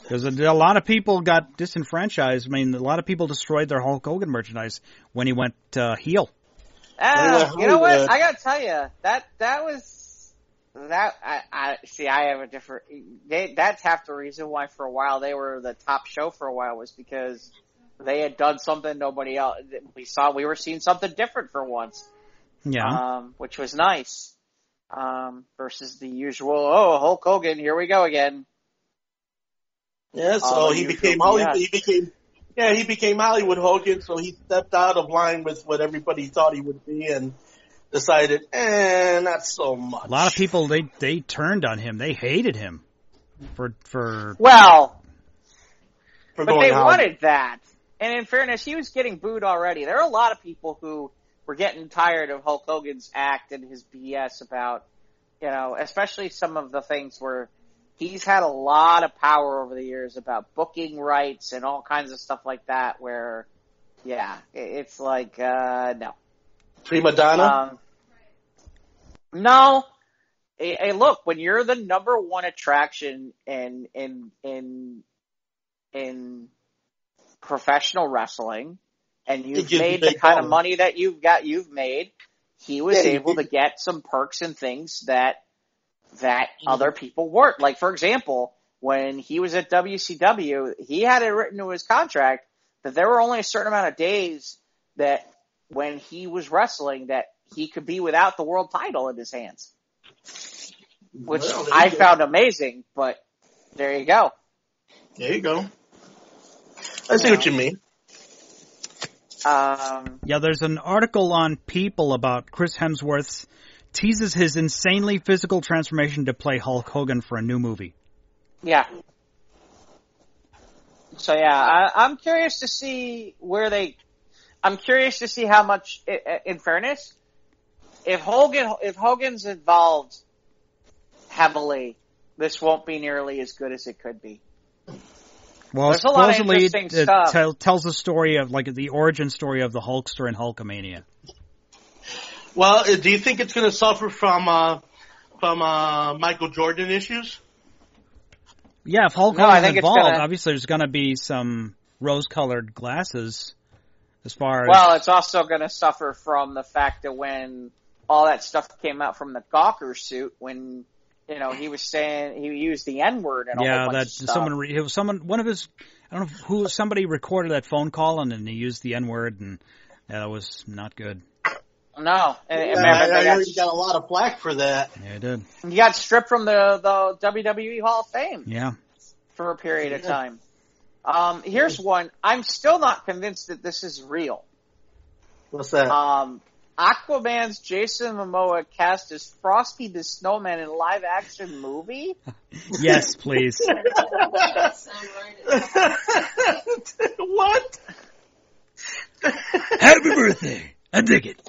Because a lot of people got disenfranchised. I mean, a lot of people destroyed their Hulk Hogan merchandise when he went heel. You know what? I gotta tell you, that I have a different. That's half the reason why for a while they were the top show for a while was because they had done something nobody else. We were seeing something different for once. Yeah. Which was nice. Versus the usual. Oh, Hulk Hogan, here we go again. Yeah. So he became Hollywood. He became Hollywood Hogan. So he stepped out of line with what everybody thought he would be and decided, not so much. A lot of people, they turned on him. They hated him for. Well, but they wanted that. And in fairness, he was getting booed already. There are a lot of people who were getting tired of Hulk Hogan's act and his BS about, especially some of the things where he's had a lot of power over the years about booking rights and all kinds of stuff like that where, it's no. Prima donna? No. Hey, look, when you're the number one attraction in professional wrestling and you've made the kind of money that you've made, he was able to get some perks and things that other people weren't. Like, for example, when he was at WCW, he had it written into his contract that there were only a certain amount of days that when he was wrestling that he could be without the world title in his hands. Which I found amazing, but there you go. There you go. I see what you mean. There's an article on People about Chris Hemsworth teases his insanely physical transformation to play Hulk Hogan for a new movie. Yeah. So I'm curious to see I'm curious to see how much, in fairness, if Hogan's involved heavily, this won't be nearly as good as it could be. Well, there's a lot of interesting stuff. Tells the story of the origin story of the Hulkster and Hulkamania. Well, do you think it's going to suffer from Michael Jordan issues? Yeah, if Hulk Hogan's involved, obviously there's going to be some rose-colored glasses as far as... Well, it's also going to suffer from the fact that when all that stuff came out from the Gawker suit, when, he was saying, he used the N-word and a whole bunch of stuff. Somebody recorded that phone call and then he used the N-word and that was not good. No. I heard he got a lot of flack for that. Yeah, he did. He got stripped from the WWE Hall of Fame. Yeah. For a period of time. Here's one. I'm still not convinced that this is real. What's that? Aquaman's Jason Momoa cast as Frosty the Snowman in a live-action movie? Yes, please. What? Happy birthday. I dig it.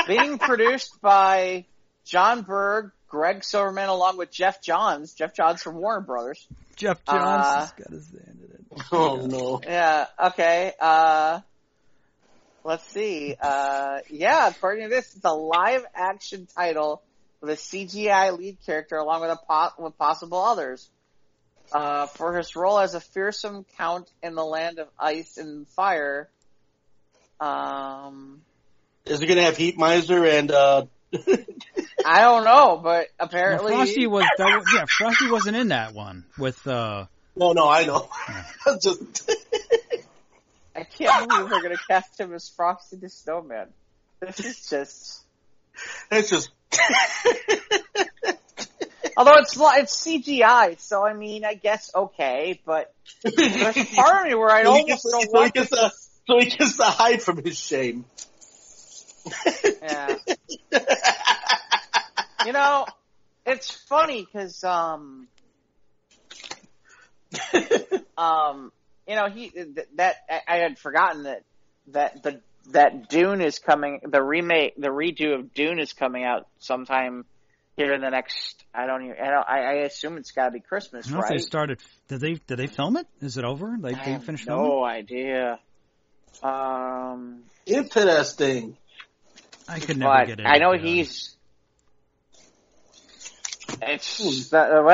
Being produced by John Berg, Greg Silverman, along with Jeff Johns. Jeff Johns from Warner Brothers. Jeff Johns has got his hand in it. Oh, no. Yeah, okay. Let's see. According to this, it's a live-action title with a CGI lead character along with possible others. For his role as a fearsome count in the land of ice and fire... Is it going to have Heat Miser and, I don't know, but apparently... Frosty wasn't in that one with, No, I know. Yeah. I can't believe they're going to cast him as Frosty the Snowman. This is just... It's just... Although it's CGI, so I mean, I guess okay, but there's a part of me where I almost don't want to... So he gets to hide from his shame. Yeah. It's funny because, I had forgotten that Dune is coming, the redo of Dune is coming out sometime here in the next, I assume it's gotta be Christmas, right? They started, did they film it? Is it over? They finished filming? No idea. Interesting. I could never get it. I know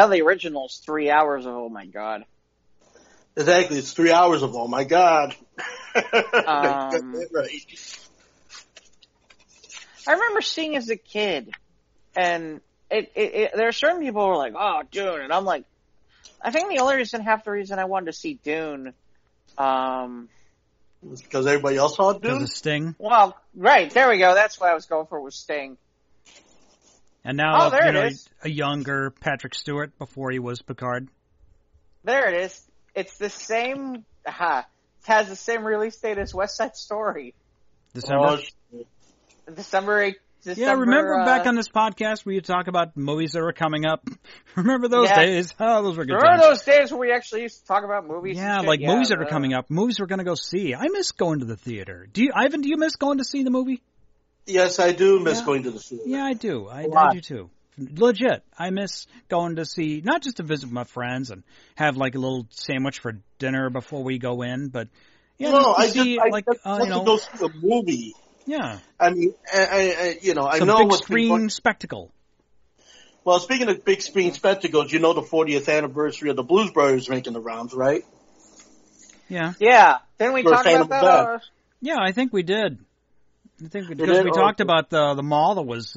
the original's 3 hours of, oh my god. Exactly, it's 3 hours of, oh my god. Right. I remember seeing as a kid, and there are certain people who are like, oh, Dune, and I'm like, I think half the reason I wanted to see Dune, because everybody else saw Dune? Because of Sting? Well, right, there we go. That's what I was going for, was Sting. And now, a younger Patrick Stewart before he was Picard. There it is. It's the same, it has the same release date as West Side Story. December 8th. Yeah, remember back on this podcast where you talk about movies that were coming up? Remember those days? Oh, those were good Remember times. those days where we actually used to talk about movies? Yeah, movies that are coming up. Movies we're going to go see. I miss going to the theater. Ivan, do you miss going to see the movie? Yes, I do miss going to the theater. Yeah, I do. I do too. Legit. I miss going to see, not just to visit my friends and have a little sandwich for dinner before we go in, but I go see a movie. Yeah. I mean, I it's know big screen spectacle. Well, speaking of big screen spectacles, the 40th anniversary of the Blues Brothers making the rounds, right? Yeah. Yeah. Didn't we talk about that? Yeah, I think we did. Because we talked about the mall that was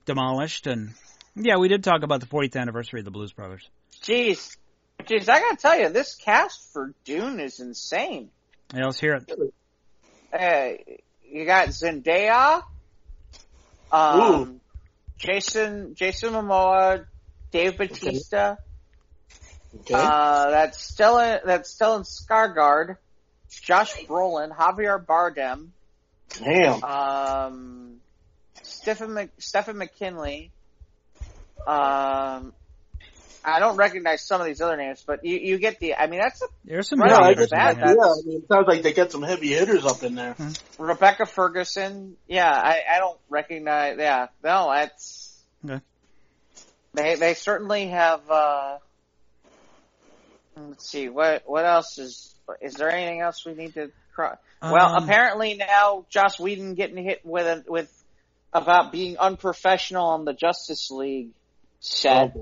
demolished, and we did talk about the 40th anniversary of the Blues Brothers. Jeez, I gotta tell you, this cast for Dune is insane. Yeah, let's hear it. You got Zendaya, Jason Momoa, Dave Bautista. Okay. That's Stellan Skarsgård, Josh Brolin, Javier Bardem. Damn. Stephen McKinley. I don't recognize some of these other names, but you get the. I mean, there's some. It sounds like they got some heavy hitters up in there. Rebecca Ferguson. Yeah, I don't recognize. Yeah, no, that's. Okay. They certainly have. Let's see, what else is there anything else we need to well, apparently now Joss Whedon getting hit with about being unprofessional on the Justice League set.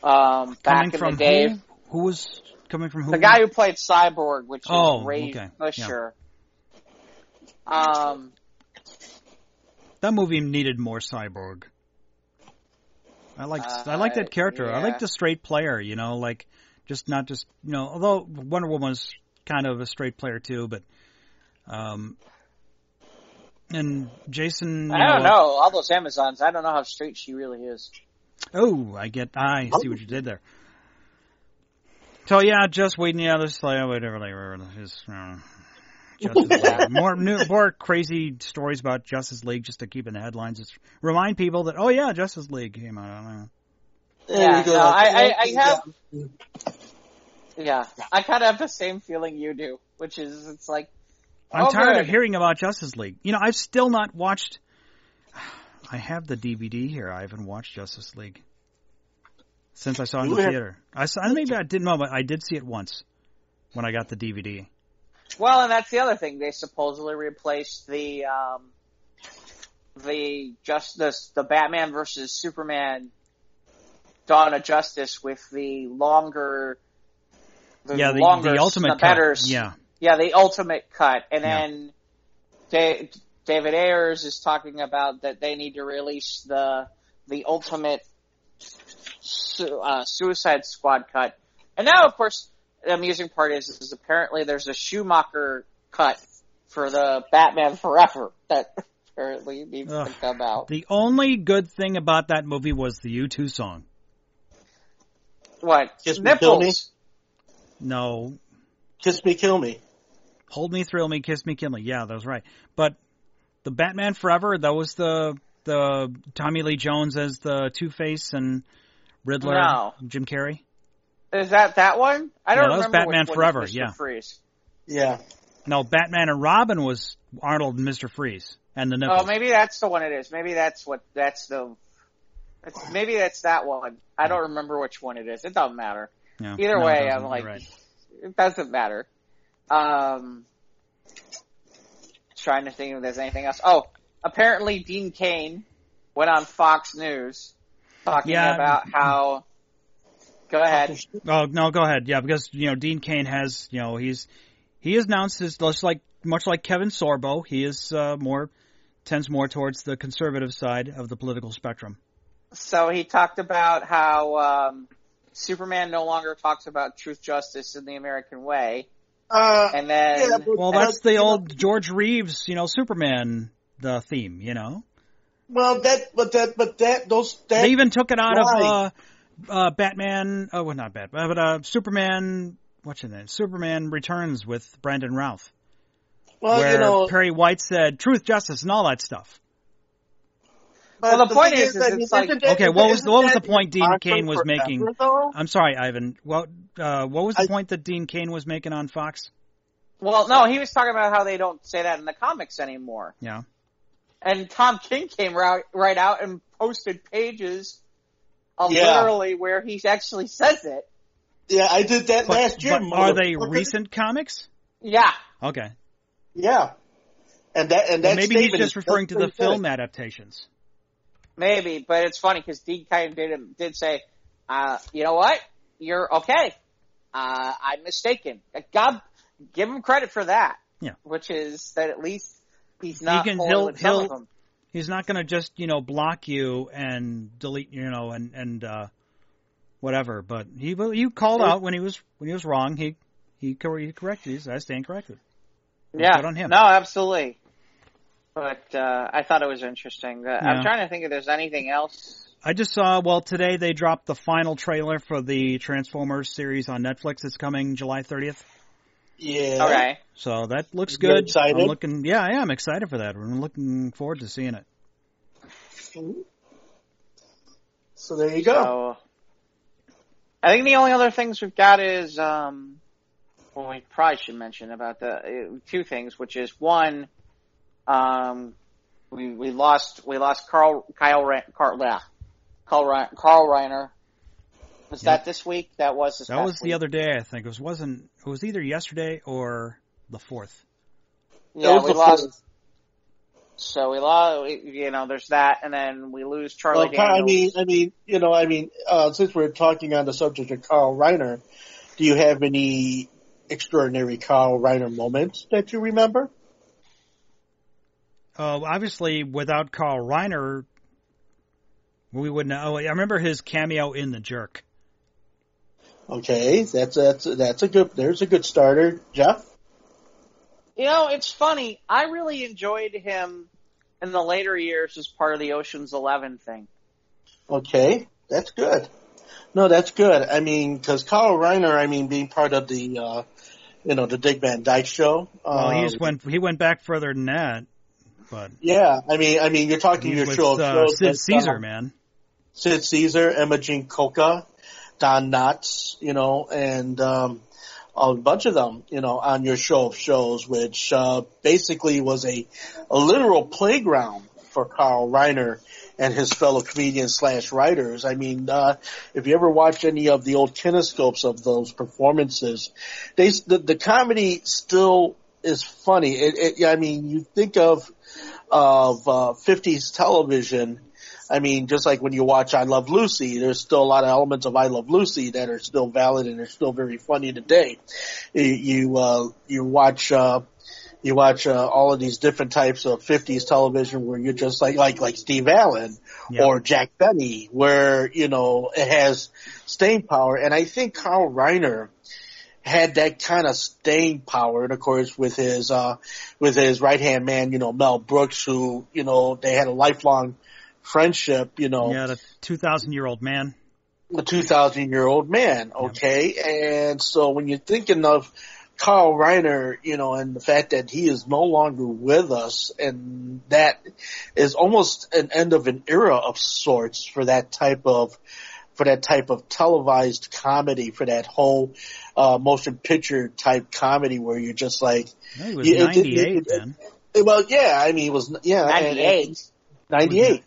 Back in the day. Who was coming from who? The guy who played Cyborg, which is Ray Fisher. Yeah. That movie needed more Cyborg. I liked that character. Yeah. I liked the straight player, although Wonder Woman was kind of a straight player too, but and Jason. I don't know. All those Amazons, I don't know how straight she really is. Oh, I see what you did there. So yeah, just waiting. Yeah, this whatever. Justice League. More crazy stories about Justice League just to keep in the headlines. Just remind people that Justice League came out. I don't know. I kind of have the same feeling you do, which is it's like I'm tired of hearing about Justice League. I've still not watched. I have the DVD here. I haven't watched Justice League since I saw it in the theater. Maybe I didn't know, but I did see it once when I got the DVD. Well, and that's the other thing. They supposedly replaced the Batman versus Superman Dawn of Justice with the longer, the ultimate cut. The ultimate cut. And then David Ayers is talking about that they need to release the ultimate Suicide Squad cut. And now, of course, the amusing part is apparently there's a Schumacher cut for the Batman Forever that apparently needs to come out. The only good thing about that movie was the U2 song. What? Kiss Me, Kill Me? No. Kiss Me, Kill Me. Hold Me, Thrill Me, Kiss Me, Kill Me. Yeah, that was right. But the Batman Forever, that was the Tommy Lee Jones as the Two-Face and Riddler, Jim Carrey. Is that one? I don't remember. That was Batman Forever, Mr. Freeze. Yeah. No, Batman and Robin was Arnold and Mr. Freeze and the Nipples. Oh, maybe that's the one it is. Maybe that's that one. I don't remember which one it is. It doesn't matter. Yeah. Either way, I'm like, it doesn't matter. Trying to think if there's anything else. Oh, apparently Dean Cain went on Fox News talking about how. Go ahead. Oh no, go ahead. Yeah, because Dean Cain has he announced his much like Kevin Sorbo, he is tends more towards the conservative side of the political spectrum. So he talked about how Superman no longer talks about truth, justice, and the American way. And then, that's the old George Reeves, Superman theme, Well, they even took it out of Batman. Oh, well, not Batman, but Superman. What's his name? Superman Returns with Brandon Routh. Well, where Perry White said truth, justice, and all that stuff. Well, the point is it's like okay. What was the point Dean Cain was making? I'm sorry, Ivan. What was the point that Dean Cain was making on Fox? Well, no, he was talking about how they don't say that in the comics anymore. Yeah. And Tom King came right out and posted pages of literally where he actually says it. Yeah, I did that last year. But are they recent comics? Yeah. Okay. Yeah. And maybe he's just referring to the film adaptations. Maybe, but it's funny because Dean Cain did say, you know what? You're okay. I'm mistaken. God, give him credit for that. Yeah. Which is that at least he's not pulling with some of them. He's not going to just, block you and delete, and whatever. But he called out when he was wrong. He corrected. He said, I stand corrected. Yeah. Good on him. No, absolutely. But I thought it was interesting. I'm trying to think if there's anything else. I just saw, today they dropped the final trailer for the Transformers series on Netflix. It's coming July 30th. Yeah. Okay. So that looks good. Excited? I am excited for that. I'm looking forward to seeing it. So there you go. So, I think the only other things we've got is, we probably should mention about the two things, which is one, we lost Carl Reiner, Was that this week? That was this That was week. The other day, I think. It was either yesterday or the 4th. Yeah, we lost. So we lost, there's that, and then we lose Charlie Daniels. Since we're talking on the subject of Carl Reiner, do you have any extraordinary Carl Reiner moments that you remember? Obviously, without Carl Reiner, we wouldn't. I remember his cameo in The Jerk. Okay, that's a good. There's a good starter, Jeff. It's funny. I really enjoyed him in the later years as part of the Ocean's 11 thing. Okay, that's good. No, that's good. I mean, because Carl Reiner, being part of the, the Dick Van Dyke Show. Well, he went back further than that, but yeah, you're talking your show of shows. Sid Caesar, man. Sid Caesar, Emma Jean Coca, Don Knotts, and a bunch of them, on your show of shows, which basically was a literal playground for Carl Reiner and his fellow comedians / writers. If you ever watch any of the old kinescopes of those performances, the comedy still is funny. You think of 50s television. Just like when you watch I Love Lucy, there's still a lot of elements of I Love Lucy that are still valid and are still very funny today. You watch all of these different types of 50s television where you're just like Steve Allen or Jack Benny, where, it has staying power. And I think Carl Reiner had that kind of staying power. And of course with his right hand man, Mel Brooks, who, they had a lifelong friendship, Yeah, the 2,000-year-old man. The 2,000-year-old man, okay? Yeah. And so when you're thinking of Carl Reiner, and the fact that he is no longer with us, and that is almost an end of an era of sorts for that type of televised comedy, for that whole motion picture type comedy where you're just like... No, he was 98 then. Well, yeah, he was... Yeah, 98. 98.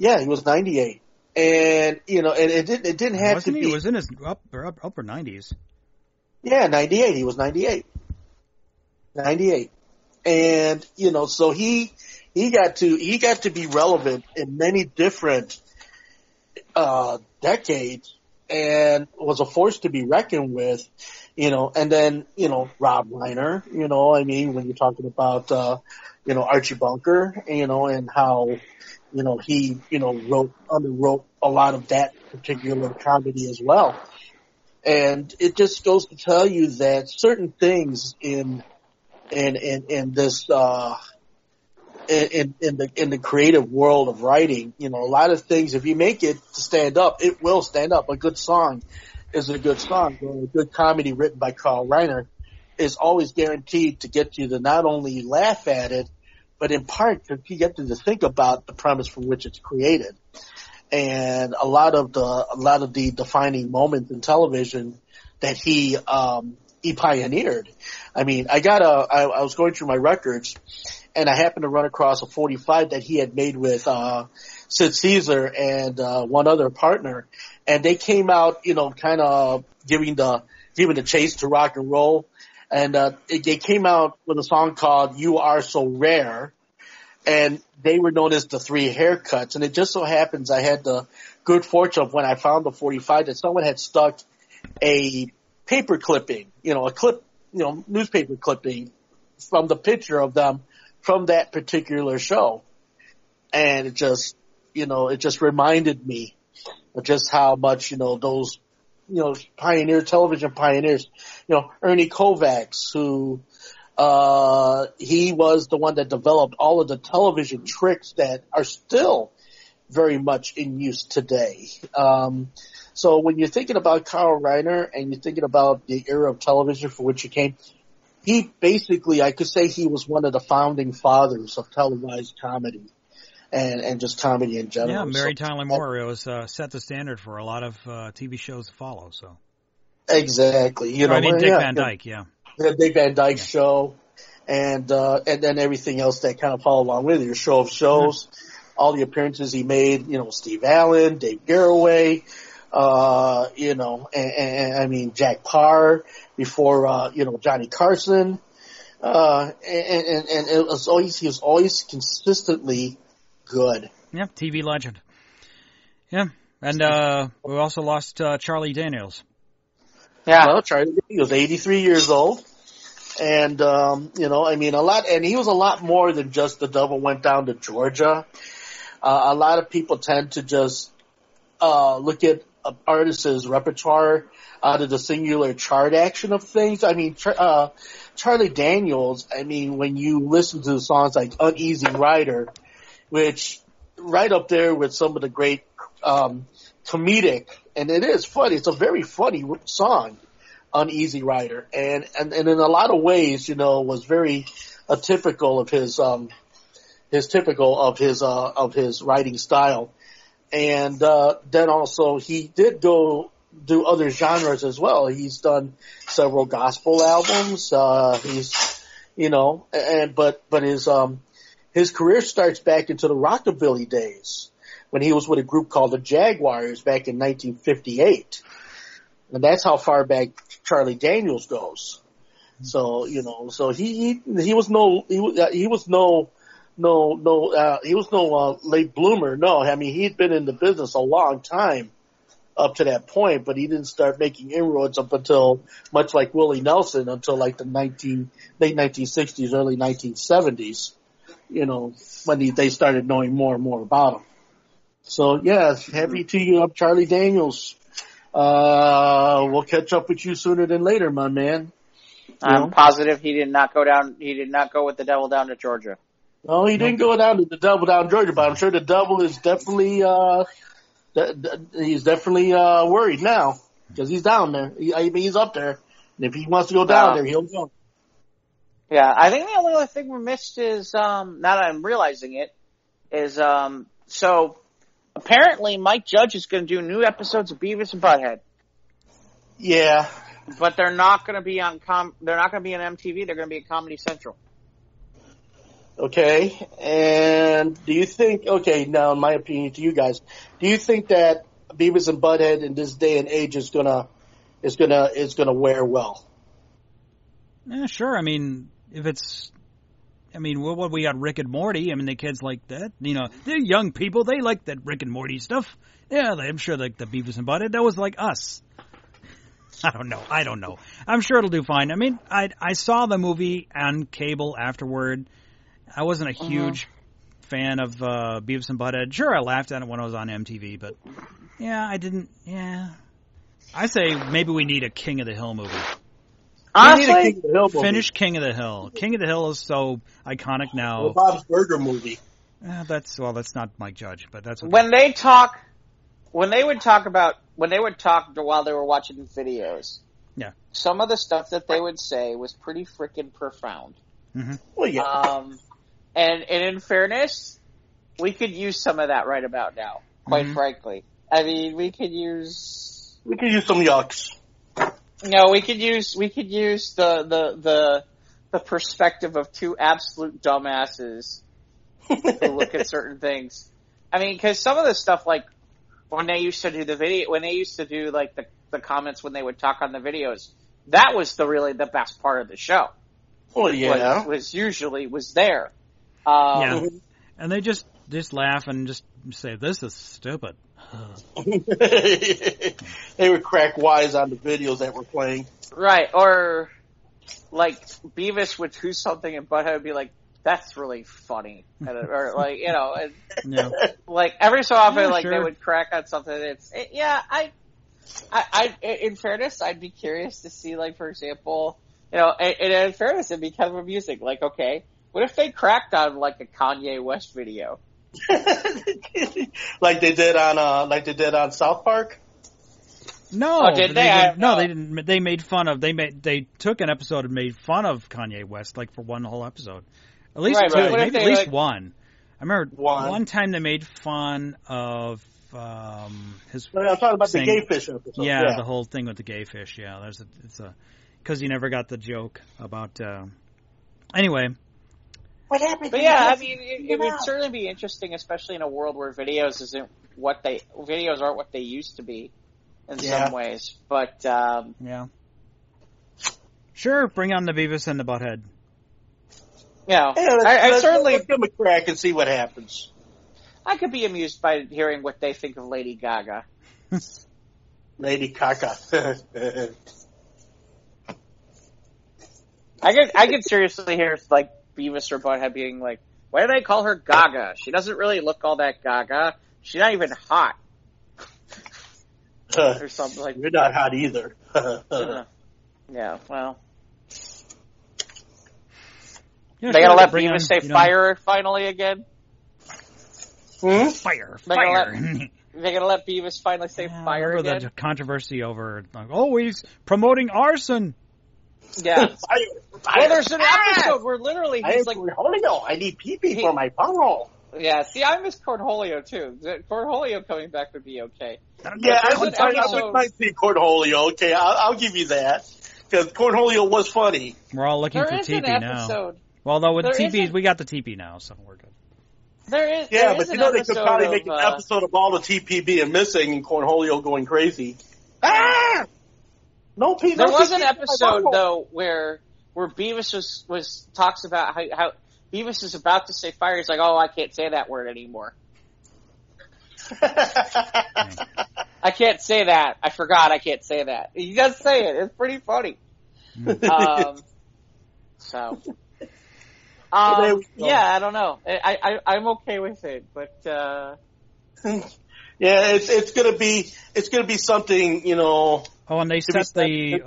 Yeah, he was 98. And, and it didn't have Wasn't to he? be... He was in his upper 90s. Yeah, 98. He was 98. 98. And, so he got to be relevant in many different, decades and was a force to be reckoned with, and then, Rob Reiner, when you're talking about, Archie Bunker, and how, he, underwrote a lot of that particular comedy as well. And it just goes to tell you that certain things in this, in the creative world of writing, a lot of things, if you make it to stand up, it will stand up. A good song is a good song. A good comedy written by Carl Reiner is always guaranteed to get you to not only laugh at it, but in part to get you to think about the premise from which it's created. And a lot of the defining moments in television that he pioneered. I was going through my records and I happened to run across a 45 that he had made with Sid Caesar and one other partner, and they came out, kind of giving the chase to rock and roll. And they came out with a song called You Are So Rare, and they were known as the Three Haircuts. And it just so happens I had the good fortune of when I found the 45 that someone had stuck a paper clipping, newspaper clipping from the picture of them from that particular show. And it just reminded me of just how much, those, television pioneers, Ernie Kovacs, who, he was the one that developed all of the television tricks that are still very much in use today. So when you're thinking about Carl Reiner and you're thinking about the era of television for which he came, he basically, I could say he was one of the founding fathers of televised comedy. And just comedy in general. Yeah, Mary Tyler Moore was set the standard for a lot of TV shows to follow. So exactly, Dick Van Dyke, the Dick Van Dyke Show, and then everything else that kind of followed along with it. Your show of shows, all the appearances he made. Steve Allen, Dave Garroway, and I mean, Jack Parr before, Johnny Carson. And he was always consistently good. Yeah, TV legend. Yeah, and we also lost Charlie Daniels. Yeah, well, Charlie Daniels, 83 years old, and a lot, and he was a lot more than just The Devil Went Down to Georgia. A lot of people tend to just look at artists' repertoire out of the singular chart action of things. I mean, Charlie Daniels, I mean, when you listen to songs like Uneasy Rider, which right up there with some of the great comedic, and it is funny. It's a very funny song, Uneasy Rider, and in a lot of ways, was very typical of his writing style. And then also he did go do other genres as well. He's done several gospel albums. But his career starts back into the rockabilly days when he was with a group called the Jaguars back in 1958. And that's how far back Charlie Daniels goes. So, so he was no late bloomer. No, I mean, he'd been in the business a long time up to that point, but he didn't start making inroads up until, much like Willie Nelson, until like the late 1960s, early 1970s, when they started knowing more and more about him. So yeah, happy to you up, Charlie Daniels. We'll catch up with you sooner than later, my man. I'm positive he did not go with the Devil down to Georgia. No, he didn't go down to the Devil down Georgia, but I'm sure the Devil is definitely, he's definitely worried now because he's down there. He's up there, and if he wants to go down there, he'll go. Yeah, I think the only other thing we missed is, now that I'm realizing it, is so apparently Mike Judge is going to do new episodes of Beavis and Butthead. Yeah, but they're not going to be on they're not going to be on MTV. They're going to be at Comedy Central. Okay, and do you think? Okay, now in my opinion, to you guys, do you think that Beavis and Butthead in this day and age is gonna wear well? Yeah, sure. I mean, what we got Rick and Morty. I mean, the kids like that. They're young people. They like that Rick and Morty stuff. Yeah, I'm sure like the Beavis and Butthead. That was like us. I don't know. I'm sure it'll do fine. I mean, I saw the movie on cable afterward. I wasn't a huge fan of Beavis and Butthead. Sure, I laughed at it when I was on MTV, but yeah, I didn't. Yeah, I say maybe we need a King of the Hill movie. Honestly, finish King of the Hill. King of the Hill is so iconic now. Well, Bob's Burger movie. That's not Mike Judge, but that's okay. When they would talk while they were watching the videos. Yeah, some of the stuff that they would say was pretty freaking profound. Mm-hmm. Well, yeah. And in fairness, we could use some of that right about now. Quite frankly, I mean, we could use some yucks. No, we could use the perspective of two absolute dumbasses who look at certain things. I mean, because some of the stuff, like when they used to do like the comments when they would talk on the videos, that was really the best part of the show. Well, yeah, was there. Yeah, and they just laugh and just say, "This is stupid." They would crack wise on the videos that were playing. Right, or like Beavis would do something and Butthead would be like, "That's really funny," or like like every so often, sure. They would crack on something. I in fairness, I'd be curious to see, like, for example, in fairness, it'd be kind of amusing. Like, okay, what if they cracked on like a Kanye West video? like they did on South Park? No, did they? No, they didn't. They made fun of. They took an episode and made fun of Kanye West, like for one whole episode. At least two, maybe at least one. I remember one time they made fun of his. I'm talking about the gay fish episode. Yeah, the whole thing with the gay fish. Yeah, it's because he never got the joke about. Anyway. What happened? But yeah, I mean, it would certainly be interesting, especially in a world where videos aren't what they used to be. in some ways. But yeah, sure, bring on the Beavis and the Butthead. Yeah, I certainly give them a crack and see what happens. I could be amused by hearing what they think of Lady Gaga. Lady Gaga. I could seriously hear like Beavis or Butthead being like, "Why do they call her Gaga? She doesn't really look all that Gaga. She's not even hot." Or something like. You're not hot either. Yeah, well. Yeah, they gotta let Beavis say fire finally again? Fire. They're gonna let Beavis finally say fire again? Remember the controversy over, like, he's promoting arson. Yeah. Fire. Well, there's an episode where literally he's like, Cornholio, I need pee-pee for my bottle. Yeah, see, I miss Cornholio too. Cornholio coming back would be okay. Yeah, I might see Cornholio. Okay, I'll give you that. Because Cornholio was funny. We're all looking for TP now. Well, though, with TP, we got the TP now, so we're good. But they could probably make an episode of all the TP being missing and Cornholio going crazy. No, Pete. There was an episode though where Beavis talks about how Beavis is about to say fire. He's like, "Oh, I can't say that word anymore. I can't say that. I forgot. I can't say that." He does say it. It's pretty funny. Yeah, I don't know. I'm okay with it, but yeah, it's gonna be something, you know. Oh, and they set in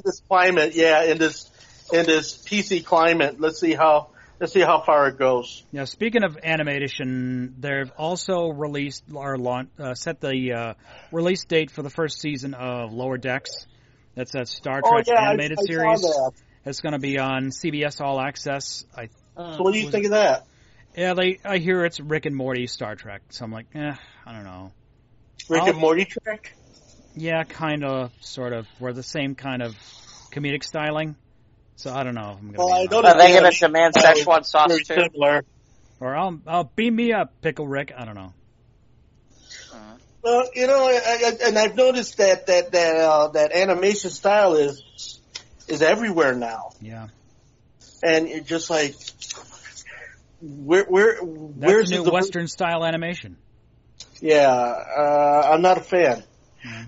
this climate, in this PC climate. Let's see how far it goes. Yeah, speaking of animation, they've also released or set the release date for the first season of Lower Decks. That's a Star Trek animated series. It's going to be on CBS All Access. So what do you think of that? Yeah, I hear it's Rick and Morty Star Trek. So I'm like, I don't know. Rick and Morty Trek? Yeah, kind of, sort of. We're the same kind of comedic styling. So I don't know if I'm going to Are they going to demand Szechuan sauce too? Similar. Or I'll beam me up, Pickle Rick. I don't know. Well, you know, and I've noticed that animation style is everywhere now. Yeah. And it's just like, where's the new Western style animation? Yeah, I'm not a fan. Yeah.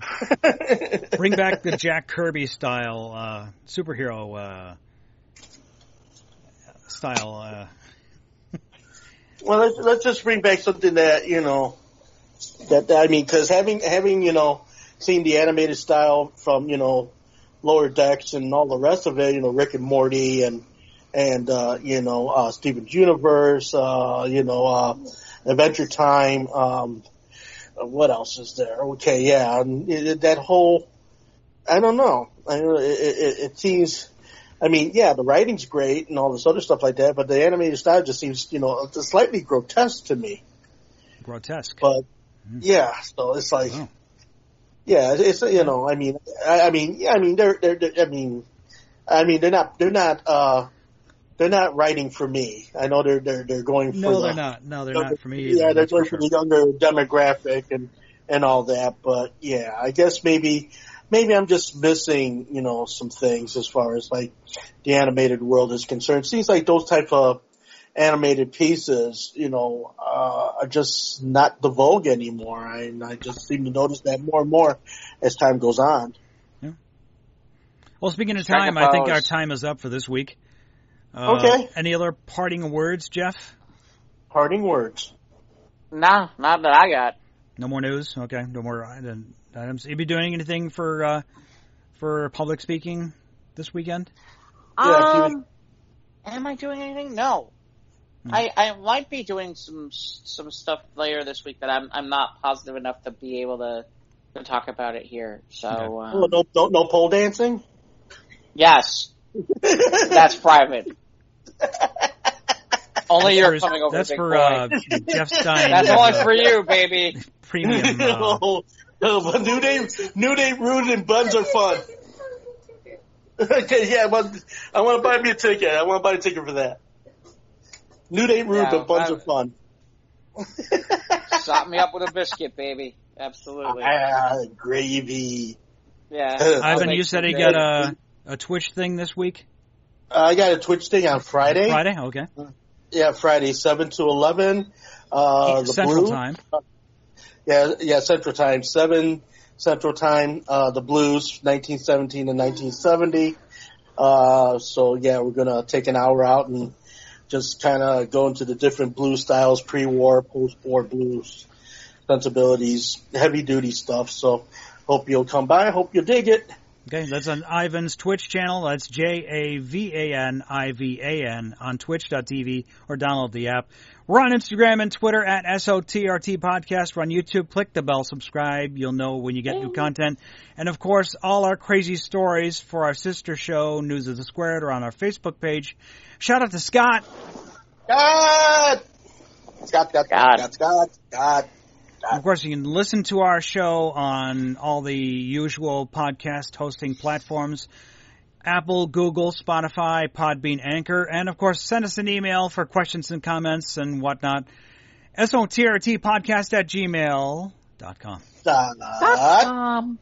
Bring back the Jack Kirby style superhero style. Well, let's just bring back something that, you know, I mean, because having you know, seen the animated style from, you know, Lower Decks and all the rest of it, you know, Rick and Morty and you know, Steven's Universe, you know, Adventure Time. What else is there? Okay, yeah, that whole. I don't know. It seems. I mean, yeah, the writing's great and all this other stuff like that, but the animated style just seems, you know, slightly grotesque to me. Grotesque. But yeah, so it's like, yeah, it's, you know, I mean, they're not writing for me. I know they're going for. No, they're not. No, they're not for me either. Yeah, they're going for the younger demographic and all that. But yeah, I guess maybe I'm just missing, you know, some things as far as like the animated world is concerned. It seems like those type of animated pieces, you know, are just not the vogue anymore. And I just seem to notice that more and more as time goes on. Yeah. Well, speaking of time, I think our time is up for this week. Okay. Any other parting words, Jeff? Parting words? No, not that I got. No more news? Okay. No more items. You be doing anything for public speaking this weekend? Am I doing anything? No. I might be doing some stuff later this week that I'm not positive enough to be able to talk about it here. So no pole dancing? Yes. That's private. Only you're coming over. That's Big for Boy. Jeff Stein. That's only for you, baby. Premium. New Day Rude and Buns are fun. Okay, yeah, I want to buy me a ticket. I want to buy a ticket for that. New Day Rude, but Buns are fun. Sop me up with a biscuit, baby. Absolutely. Gravy. Yeah. Ivan, you said he got a Twitch thing this week? I got a Twitch thing on Friday. Friday? Okay. Yeah, Friday, 7 to 11. The Central Blues. Time. Yeah, Central Time. 7 Central Time. The Blues, 1917 and 1970. So yeah, we're gonna take an hour out and just kind of go into the different blues styles, pre-war, post-war blues sensibilities, heavy-duty stuff. So hope you'll come by. Hope you dig it. Okay, that's on Ivan's Twitch channel. That's JAVANIVAN on twitch.tv or download the app. We're on Instagram and Twitter at SOTRT Podcast. We're on YouTube. Click the bell, subscribe. You'll know when you get new content. And, of course, all our crazy stories for our sister show, News of the Squared, are on our Facebook page. Shout out to Scott. Scott. Of course, you can listen to our show on all the usual podcast hosting platforms, Apple, Google, Spotify, Podbean, Anchor, and, of course, send us an email for questions and comments and whatnot, sotrtpodcast@gmail.com.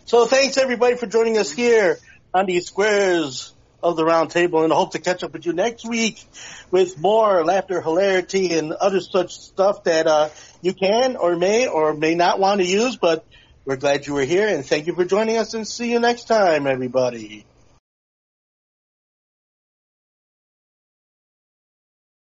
So thanks, everybody, for joining us here on these squares of the round table, and I hope to catch up with you next week with more laughter, hilarity, and other such stuff that you can or may not want to use, but we're glad you were here, and thank you for joining us, and see you next time, everybody.